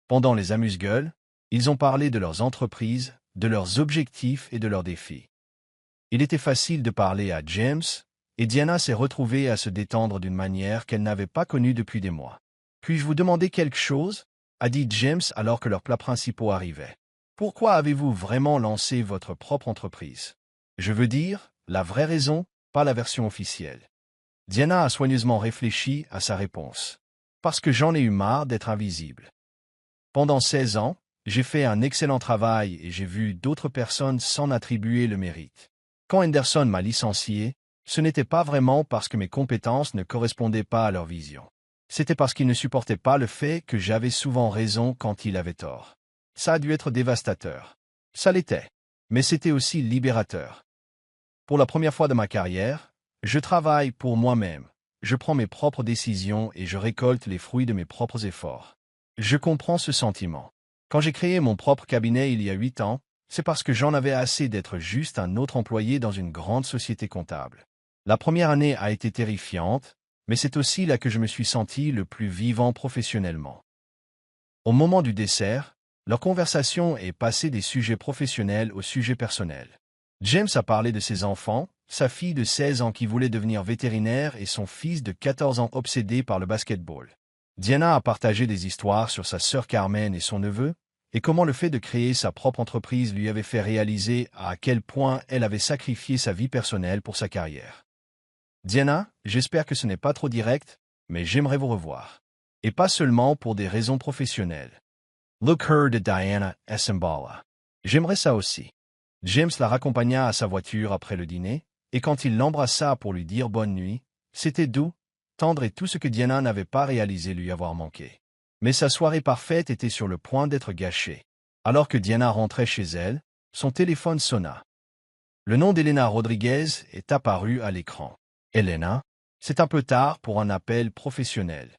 Speaker 1: Pendant les amuse-gueules, ils ont parlé de leurs entreprises, de leurs objectifs et de leurs défis. Il était facile de parler à James, et Diana s'est retrouvée à se détendre d'une manière qu'elle n'avait pas connue depuis des mois. « Puis-je vous demander quelque chose ?» a dit James alors que leurs plats principaux arrivaient. « Pourquoi avez-vous vraiment lancé votre propre entreprise? Je veux dire, la vraie raison, pas la version officielle. » Diana a soigneusement réfléchi à sa réponse. « Parce que j'en ai eu marre d'être invisible. Pendant 16 ans, j'ai fait un excellent travail et j'ai vu d'autres personnes s'en attribuer le mérite. Quand Henderson m'a licencié, ce n'était pas vraiment parce que mes compétences ne correspondaient pas à leur vision. C'était parce qu'il ne supportait pas le fait que j'avais souvent raison quand il avait tort. Ça a dû être dévastateur. Ça l'était. Mais c'était aussi libérateur. Pour la première fois de ma carrière, je travaille pour moi-même. Je prends mes propres décisions et je récolte les fruits de mes propres efforts. Je comprends ce sentiment. Quand j'ai créé mon propre cabinet il y a 8 ans, c'est parce que j'en avais assez d'être juste un autre employé dans une grande société comptable. La première année a été terrifiante, mais c'est aussi là que je me suis senti le plus vivant professionnellement. Au moment du dessert, leur conversation est passée des sujets professionnels aux sujets personnels. James a parlé de ses enfants, sa fille de 16 ans qui voulait devenir vétérinaire et son fils de 14 ans obsédé par le basketball. Diana a partagé des histoires sur sa sœur Carmen et son neveu, et comment le fait de créer sa propre entreprise lui avait fait réaliser à quel point elle avait sacrifié sa vie personnelle pour sa carrière. Diana, j'espère que ce n'est pas trop direct, mais j'aimerais vous revoir. Et pas seulement pour des raisons professionnelles. Look her de Diana Essembala. J'aimerais ça aussi. James la raccompagna à sa voiture après le dîner, et quand il l'embrassa pour lui dire bonne nuit, c'était doux, tendre et tout ce que Diana n'avait pas réalisé lui avoir manqué. Mais sa soirée parfaite était sur le point d'être gâchée. Alors que Diana rentrait chez elle, son téléphone sonna. Le nom d'Elena Rodriguez est apparu à l'écran. Elena, c'est un peu tard pour un appel professionnel.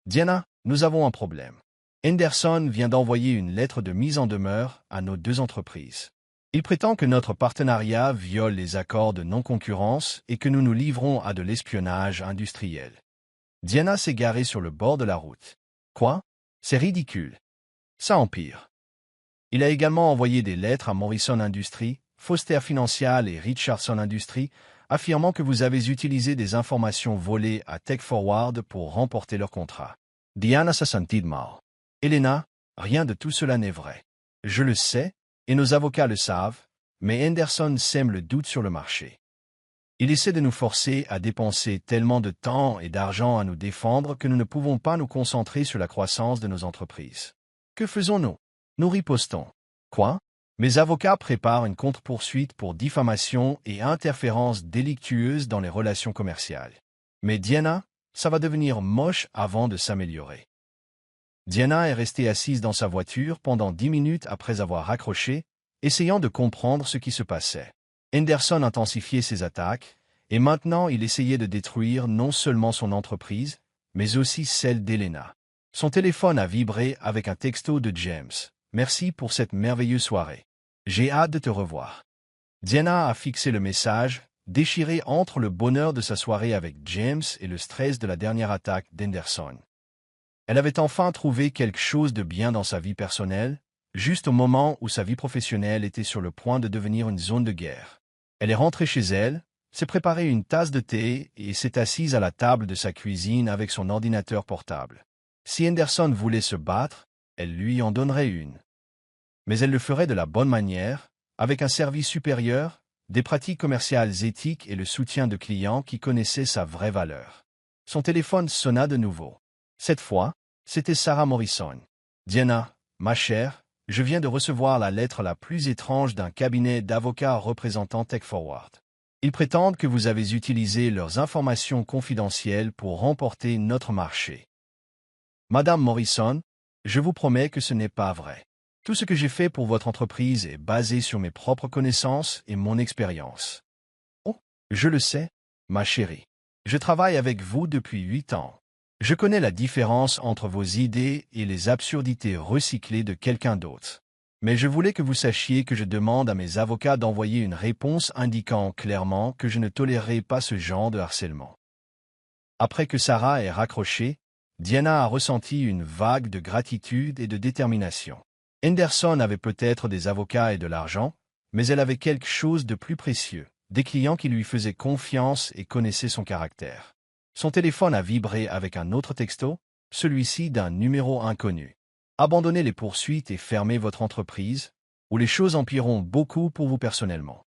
Speaker 1: Diana, nous avons un problème. Henderson vient d'envoyer une lettre de mise en demeure à nos 2 entreprises. Il prétend que notre partenariat viole les accords de non-concurrence et que nous nous livrons à de l'espionnage industriel. Diana s'est garée sur le bord de la route. Quoi? C'est ridicule. Ça empire. Il a également envoyé des lettres à Morrison Industries, Foster Financial et Richardson Industries, affirmant que vous avez utilisé des informations volées à Tech Forward pour remporter leur contrat. Diana s'est sentie mal. Elena, rien de tout cela n'est vrai. Je le sais, et nos avocats le savent, mais Henderson sème le doute sur le marché. Il essaie de nous forcer à dépenser tellement de temps et d'argent à nous défendre que nous ne pouvons pas nous concentrer sur la croissance de nos entreprises. Que faisons-nous? Nous ripostons. Quoi? Mes avocats préparent une contre-poursuite pour diffamation et interférence délictueuse dans les relations commerciales. Mais Diana, ça va devenir moche avant de s'améliorer. Diana est restée assise dans sa voiture pendant 10 minutes après avoir raccroché, essayant de comprendre ce qui se passait. Henderson intensifiait ses attaques, et maintenant il essayait de détruire non seulement son entreprise, mais aussi celle d'Elena. Son téléphone a vibré avec un texto de James. « Merci pour cette merveilleuse soirée. J'ai hâte de te revoir. » Diana a fixé le message, déchiré entre le bonheur de sa soirée avec James et le stress de la dernière attaque d'Henderson. Elle avait enfin trouvé quelque chose de bien dans sa vie personnelle, juste au moment où sa vie professionnelle était sur le point de devenir une zone de guerre. Elle est rentrée chez elle, s'est préparée une tasse de thé et s'est assise à la table de sa cuisine avec son ordinateur portable. Si Henderson voulait se battre, elle lui en donnerait une. Mais elle le ferait de la bonne manière, avec un service supérieur, des pratiques commerciales éthiques et le soutien de clients qui connaissaient sa vraie valeur. Son téléphone sonna de nouveau. Cette fois, c'était Sarah Morrison. « Diana, ma chère, je viens de recevoir la lettre la plus étrange d'un cabinet d'avocats représentant TechForward. Ils prétendent que vous avez utilisé leurs informations confidentielles pour remporter notre marché. Madame Morrison, je vous promets que ce n'est pas vrai. Tout ce que j'ai fait pour votre entreprise est basé sur mes propres connaissances et mon expérience. Oh, je le sais, ma chérie. Je travaille avec vous depuis 8 ans. Je connais la différence entre vos idées et les absurdités recyclées de quelqu'un d'autre. Mais je voulais que vous sachiez que je demande à mes avocats d'envoyer une réponse indiquant clairement que je ne tolérerai pas ce genre de harcèlement. » Après que Sarah ait raccroché, Diana a ressenti une vague de gratitude et de détermination. Henderson avait peut-être des avocats et de l'argent, mais elle avait quelque chose de plus précieux, des clients qui lui faisaient confiance et connaissaient son caractère. Son téléphone a vibré avec un autre texto, celui-ci d'un numéro inconnu. « Abandonnez les poursuites et fermez votre entreprise, ou les choses empireront beaucoup pour vous personnellement. »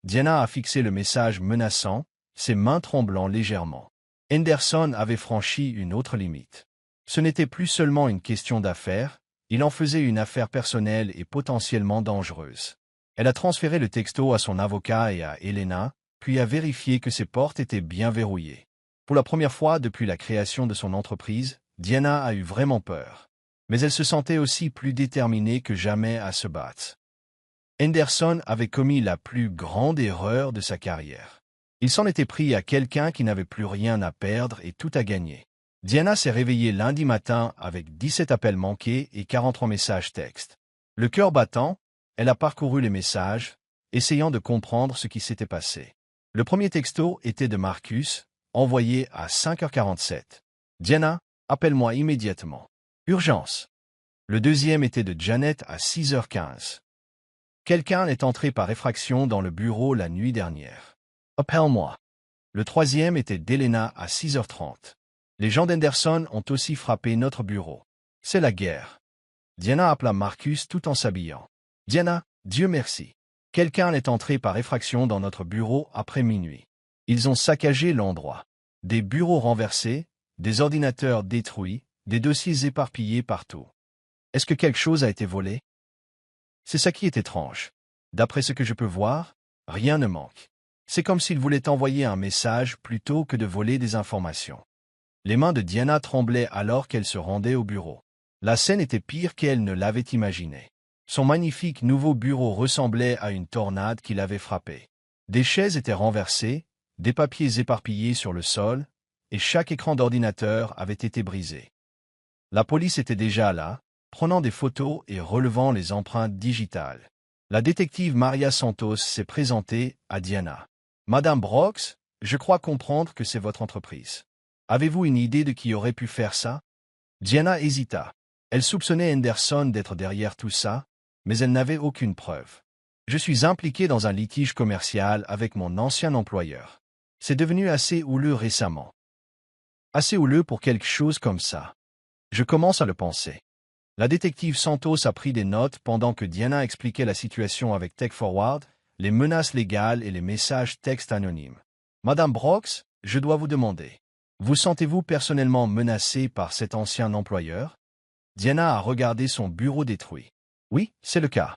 Speaker 1: Diana a fixé le message menaçant, ses mains tremblant légèrement. Henderson avait franchi une autre limite. Ce n'était plus seulement une question d'affaires, il en faisait une affaire personnelle et potentiellement dangereuse. Elle a transféré le texto à son avocat et à Elena, puis a vérifié que ses portes étaient bien verrouillées. Pour la première fois depuis la création de son entreprise, Diana a eu vraiment peur. Mais elle se sentait aussi plus déterminée que jamais à se battre. Henderson avait commis la plus grande erreur de sa carrière. Il s'en était pris à quelqu'un qui n'avait plus rien à perdre et tout à gagner. Diana s'est réveillée lundi matin avec 17 appels manqués et 43 messages textes. Le cœur battant, elle a parcouru les messages, essayant de comprendre ce qui s'était passé. Le premier texto était de Marcus, envoyé à 5h47. « Diana, appelle-moi immédiatement. Urgence. » Le deuxième était de Janet à 6h15. « Quelqu'un est entré par effraction dans le bureau la nuit dernière. Appelle-moi. » Le troisième était d'Elena à 6h30. « Les gens d'Henderson ont aussi frappé notre bureau. C'est la guerre. » Diana appela Marcus tout en s'habillant. « Diana, Dieu merci. Quelqu'un est entré par effraction dans notre bureau après minuit. Ils ont saccagé l'endroit. Des bureaux renversés, des ordinateurs détruits, des dossiers éparpillés partout. Est-ce que quelque chose a été volé? C'est ça qui est étrange. D'après ce que je peux voir, rien ne manque. C'est comme s'ils voulaient envoyer un message plutôt que de voler des informations. » Les mains de Diana tremblaient alors qu'elle se rendait au bureau. La scène était pire qu'elle ne l'avait imaginé. Son magnifique nouveau bureau ressemblait à une tornade qui l'avait frappé. Des chaises étaient renversées, des papiers éparpillés sur le sol, et chaque écran d'ordinateur avait été brisé. La police était déjà là, prenant des photos et relevant les empreintes digitales. La détective Maria Santos s'est présentée à Diana. « Madame Brooks, je crois comprendre que c'est votre entreprise. Avez-vous une idée de qui aurait pu faire ça? » Diana hésita. Elle soupçonnait Henderson d'être derrière tout ça, mais elle n'avait aucune preuve. « Je suis impliquée dans un litige commercial avec mon ancien employeur. C'est devenu assez houleux récemment. Assez houleux pour quelque chose comme ça. Je commence à le penser. » La détective Santos a pris des notes pendant que Diana expliquait la situation avec TechForward, les menaces légales et les messages textes anonymes. « Madame Brooks, je dois vous demander. Vous sentez-vous personnellement menacée par cet ancien employeur? » Diana a regardé son bureau détruit. « Oui, c'est le cas. »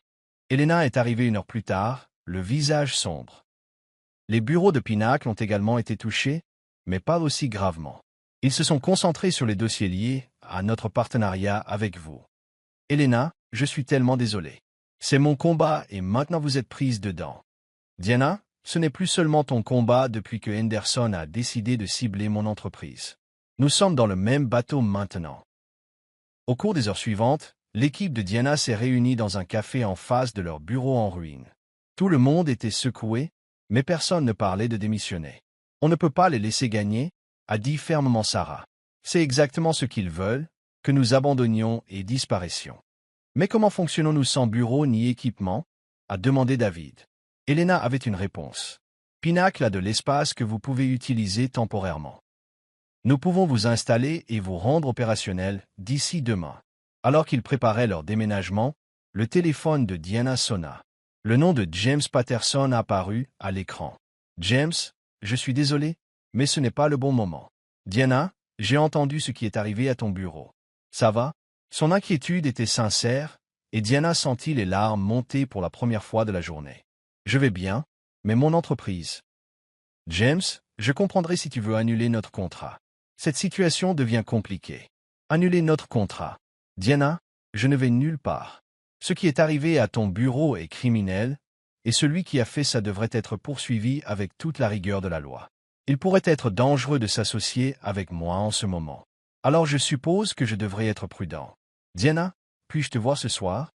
Speaker 1: Elena est arrivée 1 heure plus tard, le visage sombre. Les bureaux de Pinacle ont également été touchés, mais pas aussi gravement. Ils se sont concentrés sur les dossiers liés à notre partenariat avec vous. Elena, je suis tellement désolé. C'est mon combat et maintenant vous êtes prise dedans. Diana, ce n'est plus seulement ton combat depuis que Henderson a décidé de cibler mon entreprise. Nous sommes dans le même bateau maintenant. Au cours des heures suivantes, l'équipe de Diana s'est réunie dans un café en face de leur bureau en ruine. Tout le monde était secoué, mais personne ne parlait de démissionner. On ne peut pas les laisser gagner, a dit fermement Sarah. C'est exactement ce qu'ils veulent, que nous abandonnions et disparaissions. Mais comment fonctionnons-nous sans bureau ni équipement? A demandé David. Elena avait une réponse. Pinacle a de l'espace que vous pouvez utiliser temporairement. Nous pouvons vous installer et vous rendre opérationnel d'ici demain. Alors qu'ils préparaient leur déménagement, le téléphone de Diana sonna. Le nom de James Patterson apparut à l'écran. James, je suis désolé, mais ce n'est pas le bon moment. Diana, j'ai entendu ce qui est arrivé à ton bureau. Ça va? Son inquiétude était sincère, et Diana sentit les larmes monter pour la première fois de la journée. Je vais bien, mais mon entreprise. James, je comprendrai si tu veux annuler notre contrat. Cette situation devient compliquée. Annuler notre contrat. Diana, je ne vais nulle part. Ce qui est arrivé à ton bureau est criminel, et celui qui a fait ça devrait être poursuivi avec toute la rigueur de la loi. Il pourrait être dangereux de s'associer avec moi en ce moment. Alors je suppose que je devrais être prudent. Diana, puis-je te voir ce soir?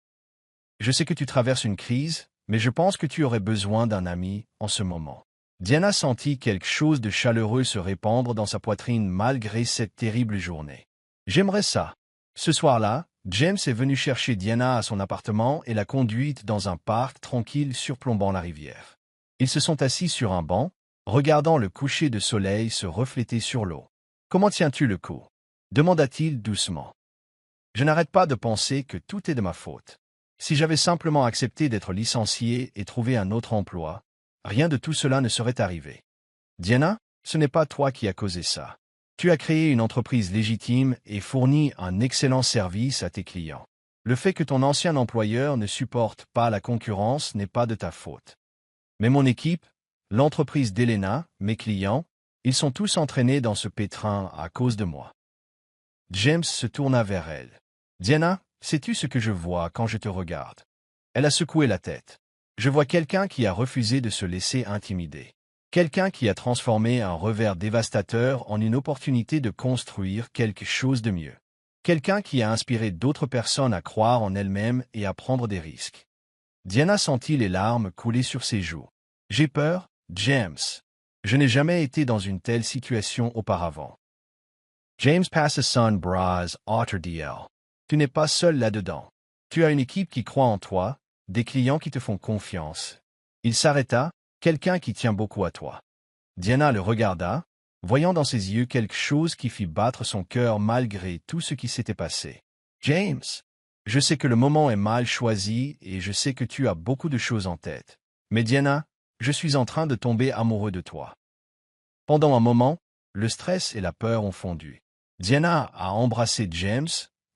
Speaker 1: Je sais que tu traverses une crise, mais je pense que tu aurais besoin d'un ami en ce moment. Diana sentit quelque chose de chaleureux se répandre dans sa poitrine malgré cette terrible journée. J'aimerais ça. Ce soir-là, James est venu chercher Diana à son appartement et l'a conduite dans un parc tranquille surplombant la rivière. Ils se sont assis sur un banc, regardant le coucher de soleil se refléter sur l'eau. « Comment tiens-tu le coup » demanda-t-il doucement. « Je n'arrête pas de penser que tout est de ma faute. Si j'avais simplement accepté d'être licencié et trouvé un autre emploi, rien de tout cela ne serait arrivé. Diana, ce n'est pas toi qui as causé ça. Tu as créé une entreprise légitime et fourni un excellent service à tes clients. Le fait que ton ancien employeur ne supporte pas la concurrence n'est pas de ta faute. Mais mon équipe, l'entreprise d'Elena, mes clients, ils sont tous entraînés dans ce pétrin à cause de moi. » James se tourna vers elle. « Diana, sais-tu ce que je vois quand je te regarde ?» Elle a secoué la tête. « Je vois quelqu'un qui a refusé de se laisser intimider. Quelqu'un qui a transformé un revers dévastateur en une opportunité de construire quelque chose de mieux. Quelqu'un qui a inspiré d'autres personnes à croire en elles-mêmes et à prendre des risques. » Diana sentit les larmes couler sur ses joues. « J'ai peur, James. Je n'ai jamais été dans une telle situation auparavant. » James Patterson Bras Otterdl. Tu n'es pas seul là-dedans. Tu as une équipe qui croit en toi, des clients qui te font confiance. Il s'arrêta, quelqu'un qui tient beaucoup à toi. Diana le regarda, voyant dans ses yeux quelque chose qui fit battre son cœur malgré tout ce qui s'était passé. James, je sais que le moment est mal choisi et je sais que tu as beaucoup de choses en tête. Mais Diana, je suis en train de tomber amoureux de toi. Pendant un moment, le stress et la peur ont fondu. Diana a embrassé James,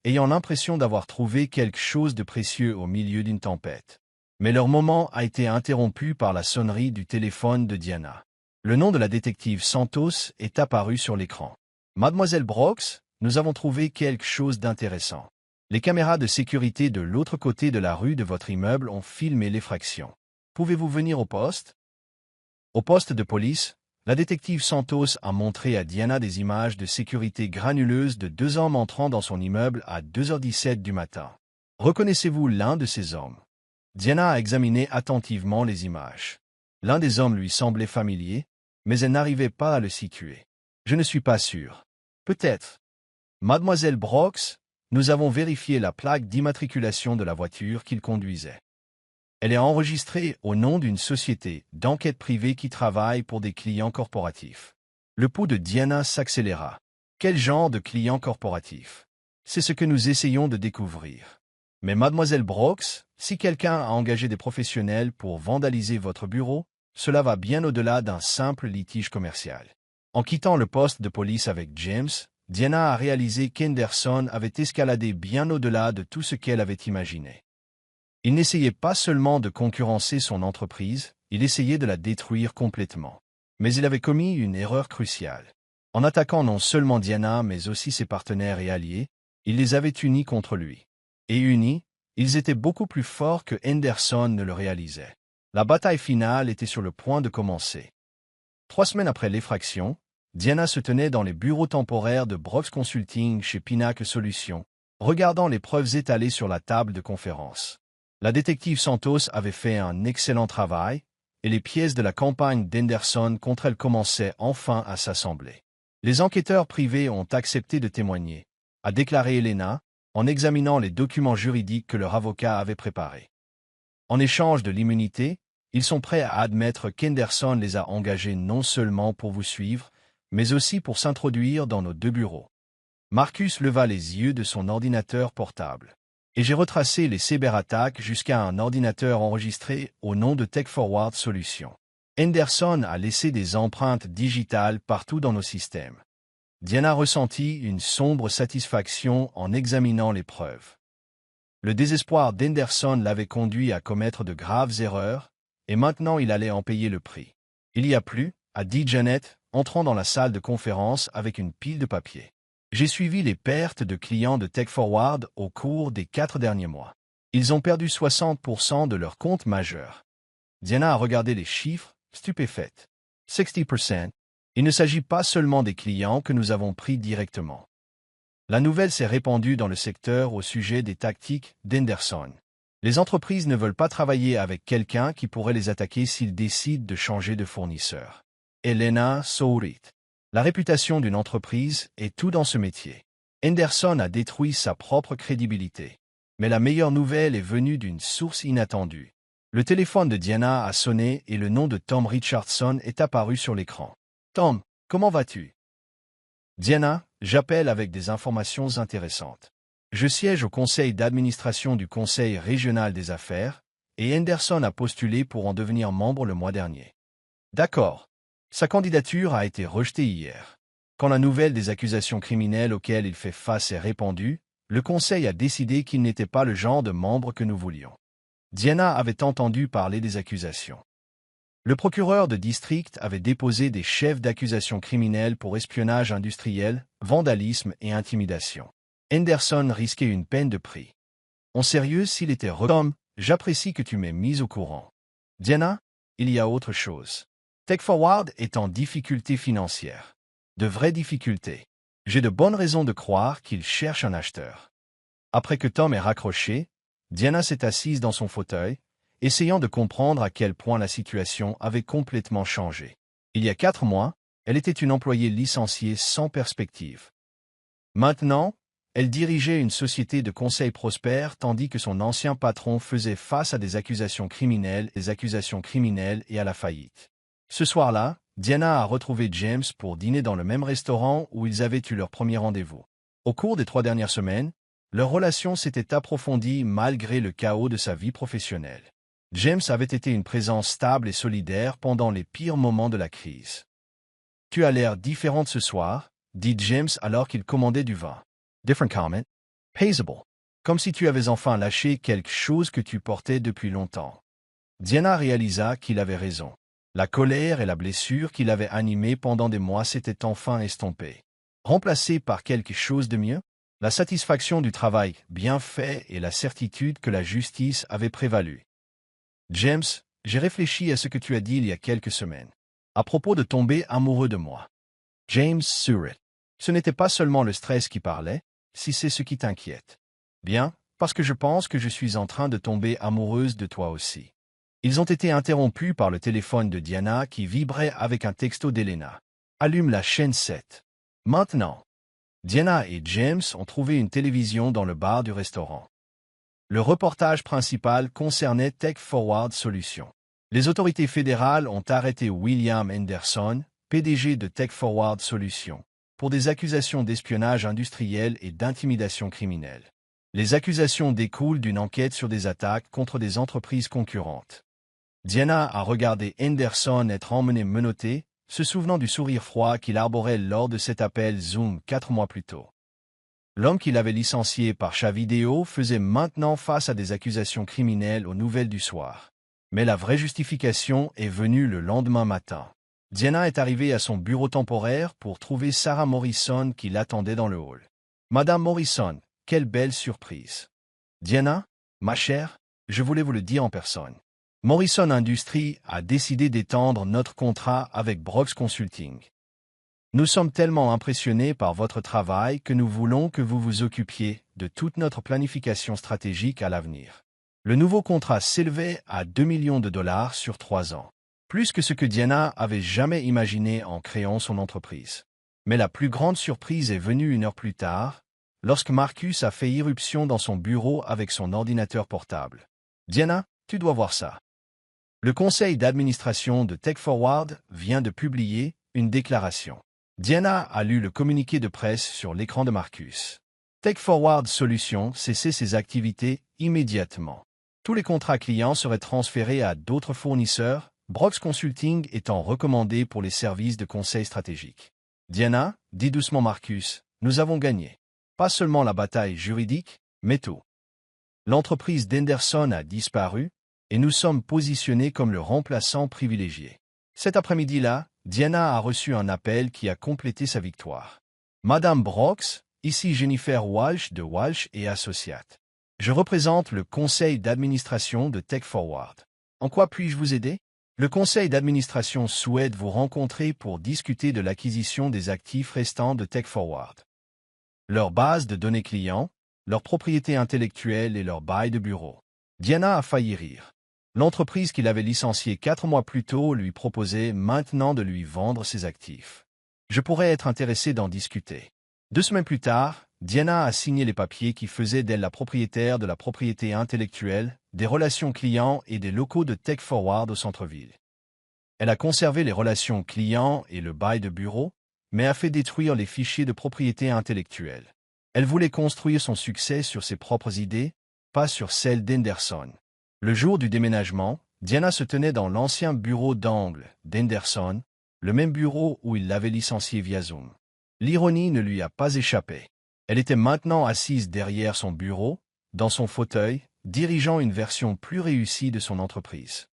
Speaker 1: ayant l'impression d'avoir trouvé quelque chose de précieux au milieu d'une tempête. Mais leur moment a été interrompu par la sonnerie du téléphone de Diana. Le nom de la détective Santos est apparu sur l'écran. « Mademoiselle Brooks, nous avons trouvé quelque chose d'intéressant. Les caméras de sécurité de l'autre côté de la rue de votre immeuble ont filmé l'effraction. Pouvez-vous venir au poste ?» Au poste de police, la détective Santos a montré à Diana des images de sécurité granuleuses de 2 hommes entrant dans son immeuble à 2h17 du matin. « Reconnaissez-vous l'un de ces hommes ?» Diana a examiné attentivement les images. L'un des hommes lui semblait familier, mais elle n'arrivait pas à le situer. « Je ne suis pas sûr. Peut-être. Mademoiselle Brooks, nous avons vérifié la plaque d'immatriculation de la voiture qu'il conduisait. Elle est enregistrée au nom d'une société d'enquête privée qui travaille pour des clients corporatifs. » Le pouls de Diana s'accéléra. Quel genre de clients corporatifs? C'est ce que nous essayons de découvrir. Mais mademoiselle Brooks, si quelqu'un a engagé des professionnels pour vandaliser votre bureau, cela va bien au-delà d'un simple litige commercial. En quittant le poste de police avec James, Diana a réalisé qu'Henderson avait escaladé bien au-delà de tout ce qu'elle avait imaginé. Il n'essayait pas seulement de concurrencer son entreprise, il essayait de la détruire complètement. Mais il avait commis une erreur cruciale. En attaquant non seulement Diana mais aussi ses partenaires et alliés, il les avait unis contre lui. Et unis, ils étaient beaucoup plus forts que Henderson ne le réalisait. La bataille finale était sur le point de commencer. 3 semaines après l'effraction, Diana se tenait dans les bureaux temporaires de Brooks Consulting chez Pinnacle Solutions, regardant les preuves étalées sur la table de conférence. La détective Santos avait fait un excellent travail, et les pièces de la campagne d'Henderson contre elle commençaient enfin à s'assembler. Les enquêteurs privés ont accepté de témoigner, a déclaré Elena, en examinant les documents juridiques que leur avocat avait préparés. En échange de l'immunité, ils sont prêts à admettre qu'Henderson les a engagés non seulement pour vous suivre, mais aussi pour s'introduire dans nos 2 bureaux. Marcus leva les yeux de son ordinateur portable. Et j'ai retracé les cyberattaques jusqu'à un ordinateur enregistré au nom de Tech Forward Solutions. Henderson a laissé des empreintes digitales partout dans nos systèmes. Diana ressentit une sombre satisfaction en examinant les preuves. Le désespoir d'Henderson l'avait conduit à commettre de graves erreurs, et maintenant il allait en payer le prix. Il y a plus, a dit Janet, entrant dans la salle de conférence avec une pile de papier. J'ai suivi les pertes de clients de Tech Forward au cours des 4 derniers mois. Ils ont perdu 60% de leurs comptes majeurs. Diana a regardé les chiffres, stupéfaite. 60%. Il ne s'agit pas seulement des clients que nous avons pris directement. La nouvelle s'est répandue dans le secteur au sujet des tactiques d'Henderson. Les entreprises ne veulent pas travailler avec quelqu'un qui pourrait les attaquer s'ils décident de changer de fournisseur. Elena sourit. La réputation d'une entreprise est tout dans ce métier. Henderson a détruit sa propre crédibilité. Mais la meilleure nouvelle est venue d'une source inattendue. Le téléphone de Diana a sonné et le nom de Tom Richardson est apparu sur l'écran. « Tom, comment vas-tu » ? « Diana, j'appelle avec des informations intéressantes. Je siège au conseil d'administration du Conseil régional des affaires, et Henderson a postulé pour en devenir membre le mois dernier. » « D'accord. Sa candidature a été rejetée hier. Quand la nouvelle des accusations criminelles auxquelles il fait face est répandue, le Conseil a décidé qu'il n'était pas le genre de membre que nous voulions. Diana avait entendu parler des accusations. Le procureur de district avait déposé des chefs d'accusation criminelle pour espionnage industriel, vandalisme et intimidation. Henderson risquait une peine de prix. En sérieux, s'il était Tom, j'apprécie que tu m'aies mis au courant. Diana, il y a autre chose. Tech Forward est en difficulté financière. De vraies difficultés. J'ai de bonnes raisons de croire qu'il cherche un acheteur. Après que Tom ait raccroché, Diana s'est assise dans son fauteuil, essayant de comprendre à quel point la situation avait complètement changé. Il y a 4 mois, elle était une employée licenciée sans perspective. Maintenant, elle dirigeait une société de conseil prospère tandis que son ancien patron faisait face à des accusations criminelles et à la faillite. Ce soir-là, Diana a retrouvé James pour dîner dans le même restaurant où ils avaient eu leur premier rendez-vous. Au cours des 3 dernières semaines, leur relation s'était approfondie malgré le chaos de sa vie professionnelle. James avait été une présence stable et solidaire pendant les pires moments de la crise. « Tu as l'air différente ce soir, » dit James alors qu'il commandait du vin. « Different comment? Paisible. Comme si tu avais enfin lâché quelque chose que tu portais depuis longtemps. » Diana réalisa qu'il avait raison. La colère et la blessure qui l'avaient animé pendant des mois s'étaient enfin estompées. Remplacées par quelque chose de mieux, la satisfaction du travail bien fait et la certitude que la justice avait prévalu. James, j'ai réfléchi à ce que tu as dit il y a quelques semaines, à propos de tomber amoureux de moi. James sourit. Ce n'était pas seulement le stress qui parlait, si c'est ce qui t'inquiète. Bien, parce que je pense que je suis en train de tomber amoureuse de toi aussi. Ils ont été interrompus par le téléphone de Diana qui vibrait avec un texto d'Elena. Allume la chaîne 7. Maintenant. Diana et James ont trouvé une télévision dans le bar du restaurant. Le reportage principal concernait Tech Forward Solutions. Les autorités fédérales ont arrêté William Henderson, PDG de Tech Forward Solutions, pour des accusations d'espionnage industriel et d'intimidation criminelle. Les accusations découlent d'une enquête sur des attaques contre des entreprises concurrentes. Diana a regardé Henderson être emmené menotté, se souvenant du sourire froid qu'il arborait lors de cet appel Zoom 4 mois plus tôt. L'homme qui l'avait licencié par chat vidéo faisait maintenant face à des accusations criminelles aux nouvelles du soir. Mais la vraie justification est venue le lendemain matin. Diana est arrivée à son bureau temporaire pour trouver Sarah Morrison qui l'attendait dans le hall. « Madame Morrison, quelle belle surprise !»« Diana, ma chère, je voulais vous le dire en personne. Morrison Industries a décidé d'étendre notre contrat avec Brooks Consulting. Nous sommes tellement impressionnés par votre travail que nous voulons que vous vous occupiez de toute notre planification stratégique à l'avenir. Le nouveau contrat s'élevait à 2 millions de dollars sur 3 ans, plus que ce que Diana avait jamais imaginé en créant son entreprise. Mais la plus grande surprise est venue 1 heure plus tard, lorsque Marcus a fait irruption dans son bureau avec son ordinateur portable. Diana, tu dois voir ça. Le conseil d'administration de TechForward vient de publier une déclaration. Diana a lu le communiqué de presse sur l'écran de Marcus. TechForward Solutions cessait ses activités immédiatement. Tous les contrats clients seraient transférés à d'autres fournisseurs, Brooks Consulting étant recommandé pour les services de conseil stratégique. Diana, dit doucement Marcus, nous avons gagné. Pas seulement la bataille juridique, mais tout. L'entreprise d'Henderson a disparu, et nous sommes positionnés comme le remplaçant privilégié. Cet après-midi-là, Diana a reçu un appel qui a complété sa victoire. Madame Brooks, ici Jennifer Walsh de Walsh et Associates. Je représente le conseil d'administration de TechForward. En quoi puis-je vous aider? Le conseil d'administration souhaite vous rencontrer pour discuter de l'acquisition des actifs restants de TechForward. Leur base de données clients, leur propriété intellectuelle et leur bail de bureau. Diana a failli rire. L'entreprise qu'il avait licenciée 4 mois plus tôt lui proposait maintenant de lui vendre ses actifs. Je pourrais être intéressé d'en discuter. 2 semaines plus tard, Diana a signé les papiers qui faisaient d'elle la propriétaire de la propriété intellectuelle, des relations clients et des locaux de TechForward au centre-ville. Elle a conservé les relations clients et le bail de bureau, mais a fait détruire les fichiers de propriété intellectuelle. Elle voulait construire son succès sur ses propres idées, pas sur celles d'Henderson. Le jour du déménagement, Diana se tenait dans l'ancien bureau d'angle d'Henderson, le même bureau où il l'avait licencié via Zoom. L'ironie ne lui a pas échappé. Elle était maintenant assise derrière son bureau, dans son fauteuil, dirigeant une version plus réussie de son entreprise.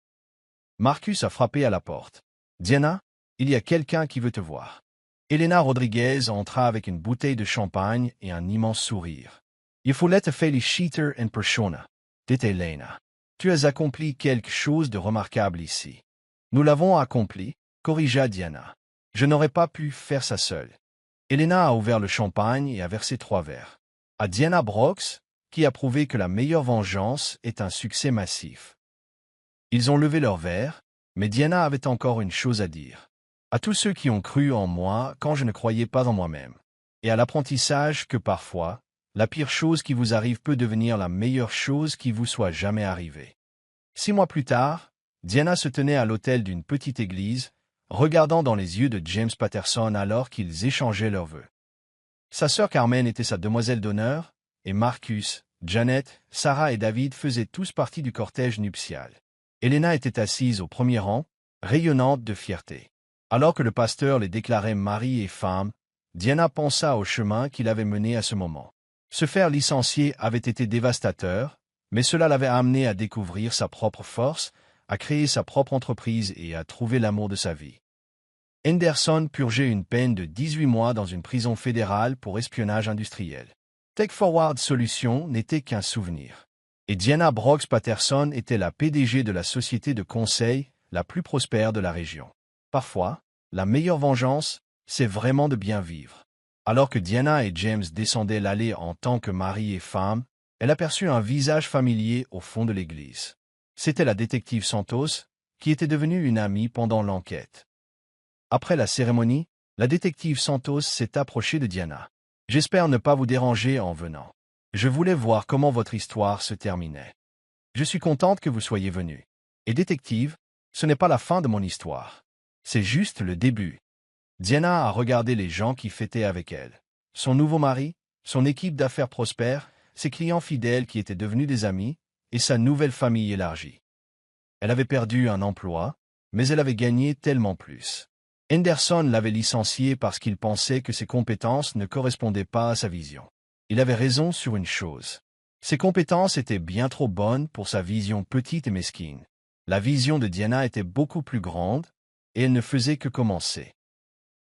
Speaker 1: Marcus a frappé à la porte. « Diana, il y a quelqu'un qui veut te voir. » Elena Rodriguez entra avec une bouteille de champagne et un immense sourire. « Il faut te féliciter en persona. » dit Elena. « Tu as accompli quelque chose de remarquable ici. »« Nous l'avons accompli, » corrigea Diana. « Je n'aurais pas pu faire ça seule. » Elena a ouvert le champagne et a versé 3 verres. À Diana Brooks, qui a prouvé que la meilleure vengeance est un succès massif. Ils ont levé leurs verres, mais Diana avait encore une chose à dire. À tous ceux qui ont cru en moi quand je ne croyais pas en moi-même. Et à l'apprentissage que parfois, la pire chose qui vous arrive peut devenir la meilleure chose qui vous soit jamais arrivée. 6 mois plus tard, Diana se tenait à l'autel d'une petite église, regardant dans les yeux de James Patterson alors qu'ils échangeaient leurs vœux. Sa sœur Carmen était sa demoiselle d'honneur, et Marcus, Janet, Sarah et David faisaient tous partie du cortège nuptial. Elena était assise au premier rang, rayonnante de fierté. Alors que le pasteur les déclarait mari et femme, Diana pensa au chemin qu'il avait mené à ce moment. Se faire licencier avait été dévastateur, mais cela l'avait amené à découvrir sa propre force, à créer sa propre entreprise et à trouver l'amour de sa vie. Henderson purgeait une peine de 18 mois dans une prison fédérale pour espionnage industriel. TechForward Solutions n'était qu'un souvenir. Et Diana Brooks Patterson était la PDG de la société de conseil la plus prospère de la région. Parfois, la meilleure vengeance, c'est vraiment de bien vivre. Alors que Diana et James descendaient l'allée en tant que mari et femme, elle aperçut un visage familier au fond de l'église. C'était la détective Santos, qui était devenue une amie pendant l'enquête. Après la cérémonie, la détective Santos s'est approchée de Diana. « J'espère ne pas vous déranger en venant. Je voulais voir comment votre histoire se terminait. Je suis contente que vous soyez venue. Et détective, ce n'est pas la fin de mon histoire. C'est juste le début. » Diana a regardé les gens qui fêtaient avec elle. Son nouveau mari, son équipe d'affaires prospère, ses clients fidèles qui étaient devenus des amis, et sa nouvelle famille élargie. Elle avait perdu un emploi, mais elle avait gagné tellement plus. Henderson l'avait licencié parce qu'il pensait que ses compétences ne correspondaient pas à sa vision. Il avait raison sur une chose. Ses compétences étaient bien trop bonnes pour sa vision petite et mesquine. La vision de Diana était beaucoup plus grande, et elle ne faisait que commencer.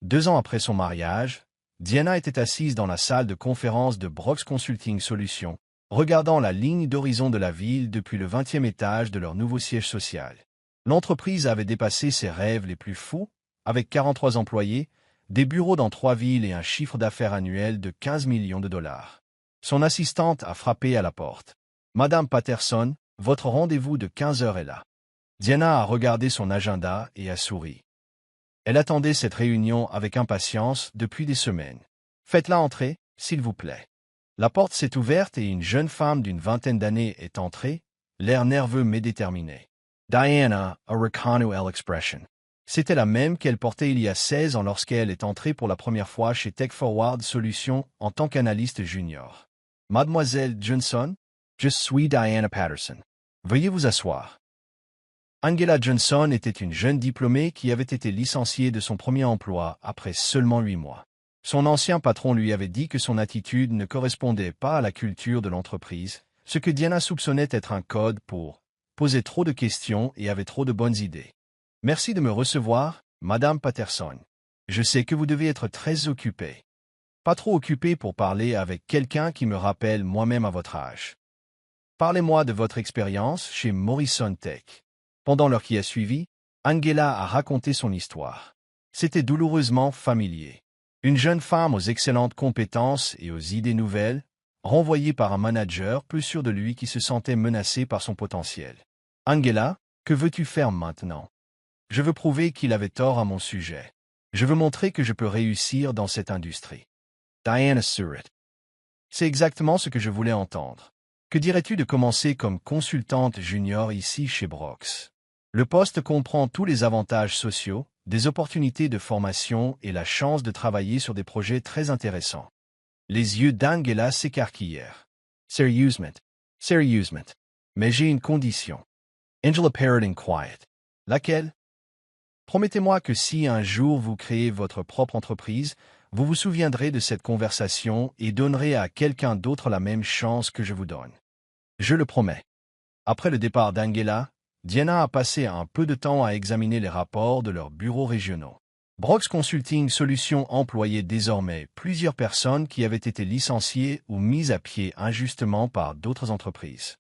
Speaker 1: 2 ans après son mariage, Diana était assise dans la salle de conférence de Brooks Consulting Solutions, regardant la ligne d'horizon de la ville depuis le 20e étage de leur nouveau siège social. L'entreprise avait dépassé ses rêves les plus fous, avec 43 employés, des bureaux dans 3 villes et un chiffre d'affaires annuel de 15 millions de dollars. Son assistante a frappé à la porte. « Madame Patterson, votre rendez-vous de 15 heures est là. » Diana a regardé son agenda et a souri. Elle attendait cette réunion avec impatience depuis des semaines. « Faites-la entrer, s'il vous plaît. » La porte s'est ouverte et une jeune femme d'une vingtaine d'années est entrée, l'air nerveux mais déterminé. Diana, a Recano L expression. C'était la même qu'elle portait il y a 16 ans lorsqu'elle est entrée pour la première fois chez Tech Forward Solutions en tant qu'analyste junior. Mademoiselle Johnson, je suis Diana Patterson. Veuillez vous asseoir. Angela Johnson était une jeune diplômée qui avait été licenciée de son premier emploi après seulement 8 mois. Son ancien patron lui avait dit que son attitude ne correspondait pas à la culture de l'entreprise, ce que Diana soupçonnait être un code pour poser trop de questions et avait trop de bonnes idées. « Merci de me recevoir, Madame Patterson. Je sais que vous devez être très occupée. Pas trop occupée pour parler avec quelqu'un qui me rappelle moi-même à votre âge. Parlez-moi de votre expérience chez Morrison Tech. » Pendant l'heure qui a suivi, Angela a raconté son histoire. C'était douloureusement familier. Une jeune femme aux excellentes compétences et aux idées nouvelles, renvoyée par un manager peu sûr de lui qui se sentait menacé par son potentiel. « Angela, que veux-tu faire maintenant? » « Je veux prouver qu'il avait tort à mon sujet. Je veux montrer que je peux réussir dans cette industrie. » Diana Surratt. C'est exactement ce que je voulais entendre. Que dirais-tu de commencer comme consultante junior ici chez Brooks? Le poste comprend tous les avantages sociaux, des opportunités de formation et la chance de travailler sur des projets très intéressants. Les yeux d'Angela s'écarquillèrent. Sérieusement. Sérieusement. Mais j'ai une condition. Angela parroting quiet. Laquelle? Promettez-moi que si un jour vous créez votre propre entreprise, vous vous souviendrez de cette conversation et donnerez à quelqu'un d'autre la même chance que je vous donne. Je le promets. Après le départ d'Angela, Diana a passé un peu de temps à examiner les rapports de leurs bureaux régionaux. Brooks Consulting Solutions employait désormais plusieurs personnes qui avaient été licenciées ou mises à pied injustement par d'autres entreprises.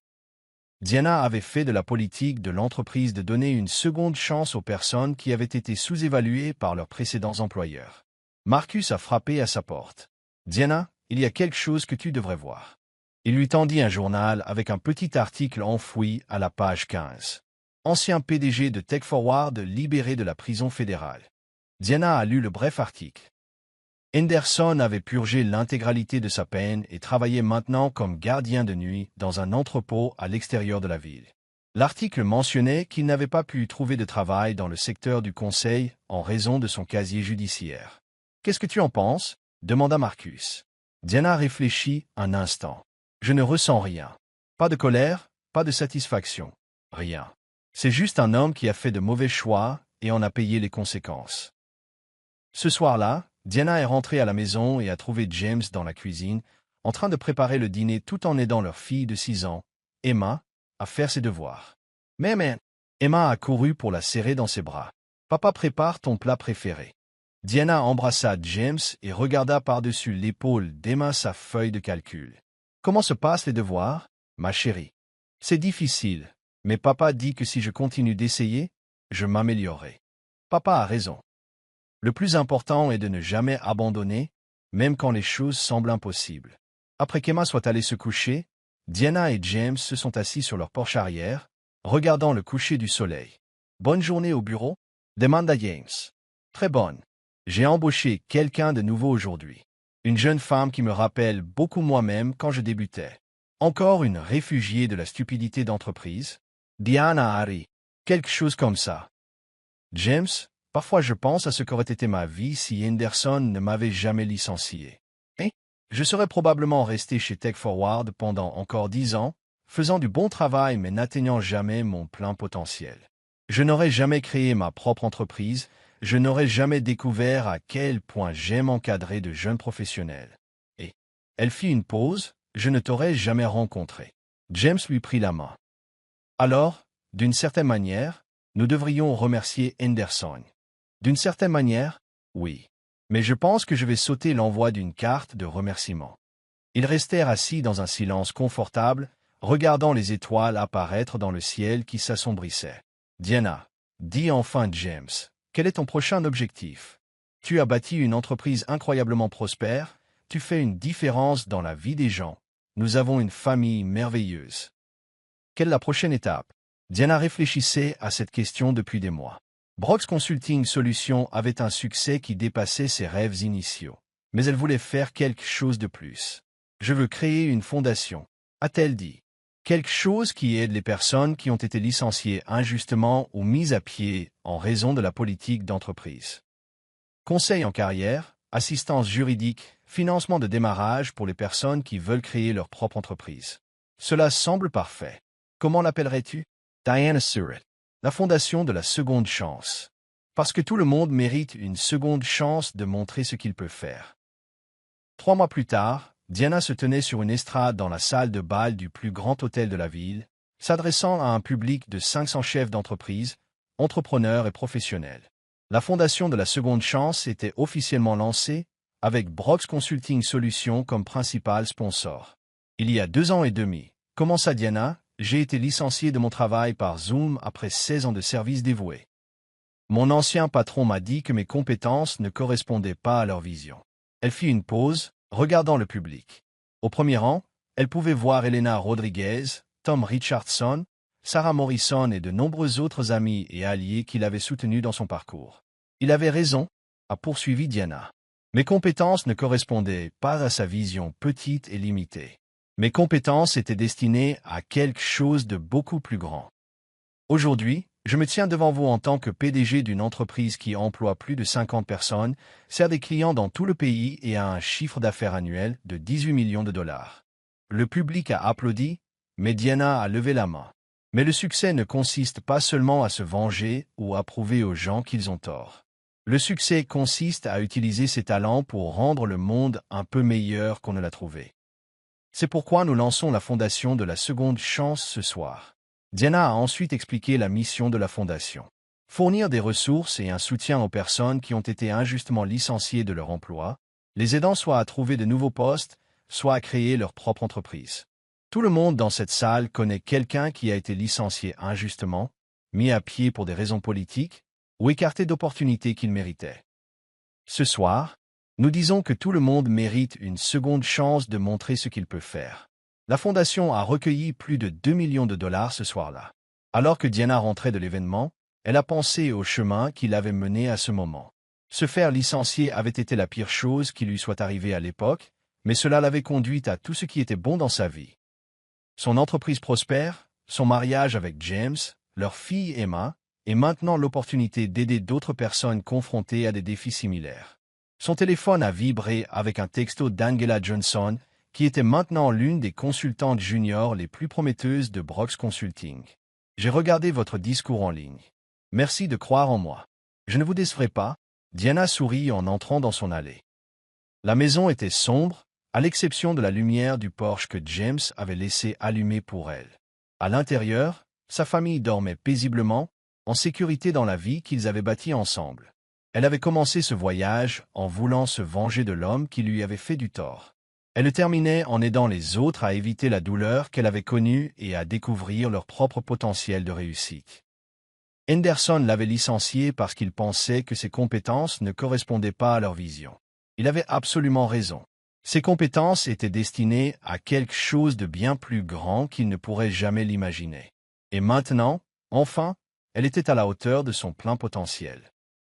Speaker 1: Diana avait fait de la politique de l'entreprise de donner une seconde chance aux personnes qui avaient été sous-évaluées par leurs précédents employeurs. Marcus a frappé à sa porte. « Diana, il y a quelque chose que tu devrais voir. » Il lui tendit un journal avec un petit article enfoui à la page 15. Ancien PDG de Tech Forward libéré de la prison fédérale. Diana a lu le bref article. Henderson avait purgé l'intégralité de sa peine et travaillait maintenant comme gardien de nuit dans un entrepôt à l'extérieur de la ville. L'article mentionnait qu'il n'avait pas pu trouver de travail dans le secteur du conseil en raison de son casier judiciaire. « Qu'est-ce que tu en penses » demanda Marcus. Diana réfléchit un instant. « Je ne ressens rien. Pas de colère, pas de satisfaction. Rien. C'est juste un homme qui a fait de mauvais choix et en a payé les conséquences. » Ce soir-là, Diana est rentrée à la maison et a trouvé James dans la cuisine, en train de préparer le dîner tout en aidant leur fille de 6 ans, Emma, à faire ses devoirs. « Mais, Emma a couru pour la serrer dans ses bras. « Papa prépare ton plat préféré. » Diana embrassa James et regarda par-dessus l'épaule d'Emma sa feuille de calcul. « Comment se passent les devoirs, ma chérie? »« C'est difficile, mais papa dit que si je continue d'essayer, je m'améliorerai. » Papa a raison. Le plus important est de ne jamais abandonner, même quand les choses semblent impossibles. Après qu'Emma soit allée se coucher, Diana et James se sont assis sur leur porche arrière, regardant le coucher du soleil. « Bonne journée au bureau ?» demanda James. « Très bonne. J'ai embauché quelqu'un de nouveau aujourd'hui. Une jeune femme qui me rappelle beaucoup moi-même quand je débutais. Encore une réfugiée de la stupidité d'entreprise. Diana a ri. Quelque chose comme ça. James, parfois je pense à ce qu'aurait été ma vie si Henderson ne m'avait jamais licencié. Je serais probablement resté chez Tech Forward pendant encore 10 ans, faisant du bon travail mais n'atteignant jamais mon plein potentiel. Je n'aurais jamais créé ma propre entreprise, je n'aurais jamais découvert à quel point j'aime encadrer de jeunes professionnels. Et elle fit une pause, je ne t'aurais jamais rencontré. James lui prit la main. Alors, d'une certaine manière, nous devrions remercier Henderson. D'une certaine manière, oui. Mais je pense que je vais sauter l'envoi d'une carte de remerciement. Ils restèrent assis dans un silence confortable, regardant les étoiles apparaître dans le ciel qui s'assombrissait. « Diana, dit enfin James, quel est ton prochain objectif? Tu as bâti une entreprise incroyablement prospère, tu fais une différence dans la vie des gens. Nous avons une famille merveilleuse. Quelle est la prochaine étape? » Diana réfléchissait à cette question depuis des mois. Brox Consulting Solutions avait un succès qui dépassait ses rêves initiaux. Mais elle voulait faire quelque chose de plus. « Je veux créer une fondation », a-t-elle dit. Quelque chose qui aide les personnes qui ont été licenciées injustement ou mises à pied en raison de la politique d'entreprise. Conseil en carrière, assistance juridique, financement de démarrage pour les personnes qui veulent créer leur propre entreprise. Cela semble parfait. Comment l'appellerais-tu? Diana Surratt. La fondation de la seconde chance. Parce que tout le monde mérite une seconde chance de montrer ce qu'il peut faire. 3 mois plus tard, Diana se tenait sur une estrade dans la salle de bal du plus grand hôtel de la ville, s'adressant à un public de 500 chefs d'entreprise, entrepreneurs et professionnels. La fondation de la seconde chance était officiellement lancée, avec Brox Consulting Solutions comme principal sponsor. Il y a 2 ans et demi, commença Diana, j'ai été licencié de mon travail par Zoom après 16 ans de service dévoué. Mon ancien patron m'a dit que mes compétences ne correspondaient pas à leur vision. Elle fit une pause, regardant le public. Au premier rang, elle pouvait voir Elena Rodriguez, Tom Richardson, Sarah Morrison et de nombreux autres amis et alliés qui l'avaient soutenu dans son parcours. Il avait raison, a poursuivi Diana. Mes compétences ne correspondaient pas à sa vision petite et limitée. Mes compétences étaient destinées à quelque chose de beaucoup plus grand. Aujourd'hui, je me tiens devant vous en tant que PDG d'une entreprise qui emploie plus de 50 personnes, sert des clients dans tout le pays et a un chiffre d'affaires annuel de 18 millions de dollars. Le public a applaudi, mais Diana a levé la main. Mais le succès ne consiste pas seulement à se venger ou à prouver aux gens qu'ils ont tort. Le succès consiste à utiliser ses talents pour rendre le monde un peu meilleur qu'on ne l'a trouvé. C'est pourquoi nous lançons la fondation de la seconde chance ce soir. Diana a ensuite expliqué la mission de la fondation. Fournir des ressources et un soutien aux personnes qui ont été injustement licenciées de leur emploi, les aidant soit à trouver de nouveaux postes, soit à créer leur propre entreprise. Tout le monde dans cette salle connaît quelqu'un qui a été licencié injustement, mis à pied pour des raisons politiques, ou écarté d'opportunités qu'il méritait. Ce soir, nous disons que tout le monde mérite une seconde chance de montrer ce qu'il peut faire. La fondation a recueilli plus de 2 millions de dollars ce soir-là. Alors que Diana rentrait de l'événement, elle a pensé au chemin qui l'avait mené à ce moment. Se faire licencier avait été la pire chose qui lui soit arrivée à l'époque, mais cela l'avait conduite à tout ce qui était bon dans sa vie. Son entreprise prospère, son mariage avec James, leur fille Emma, et maintenant l'opportunité d'aider d'autres personnes confrontées à des défis similaires. Son téléphone a vibré avec un texto d'Angela Johnson, qui était maintenant l'une des consultantes juniors les plus prometteuses de Brox Consulting. J'ai regardé votre discours en ligne. Merci de croire en moi. Je ne vous décevrai pas, Diana sourit en entrant dans son allée. La maison était sombre, à l'exception de la lumière du Porsche que James avait laissé allumer pour elle. À l'intérieur, sa famille dormait paisiblement, en sécurité dans la vie qu'ils avaient bâtie ensemble. Elle avait commencé ce voyage en voulant se venger de l'homme qui lui avait fait du tort. Elle le terminait en aidant les autres à éviter la douleur qu'elle avait connue et à découvrir leur propre potentiel de réussite. Henderson l'avait licencié parce qu'il pensait que ses compétences ne correspondaient pas à leur vision. Il avait absolument raison. Ses compétences étaient destinées à quelque chose de bien plus grand qu'il ne pourrait jamais l'imaginer. Et maintenant, enfin, elle était à la hauteur de son plein potentiel.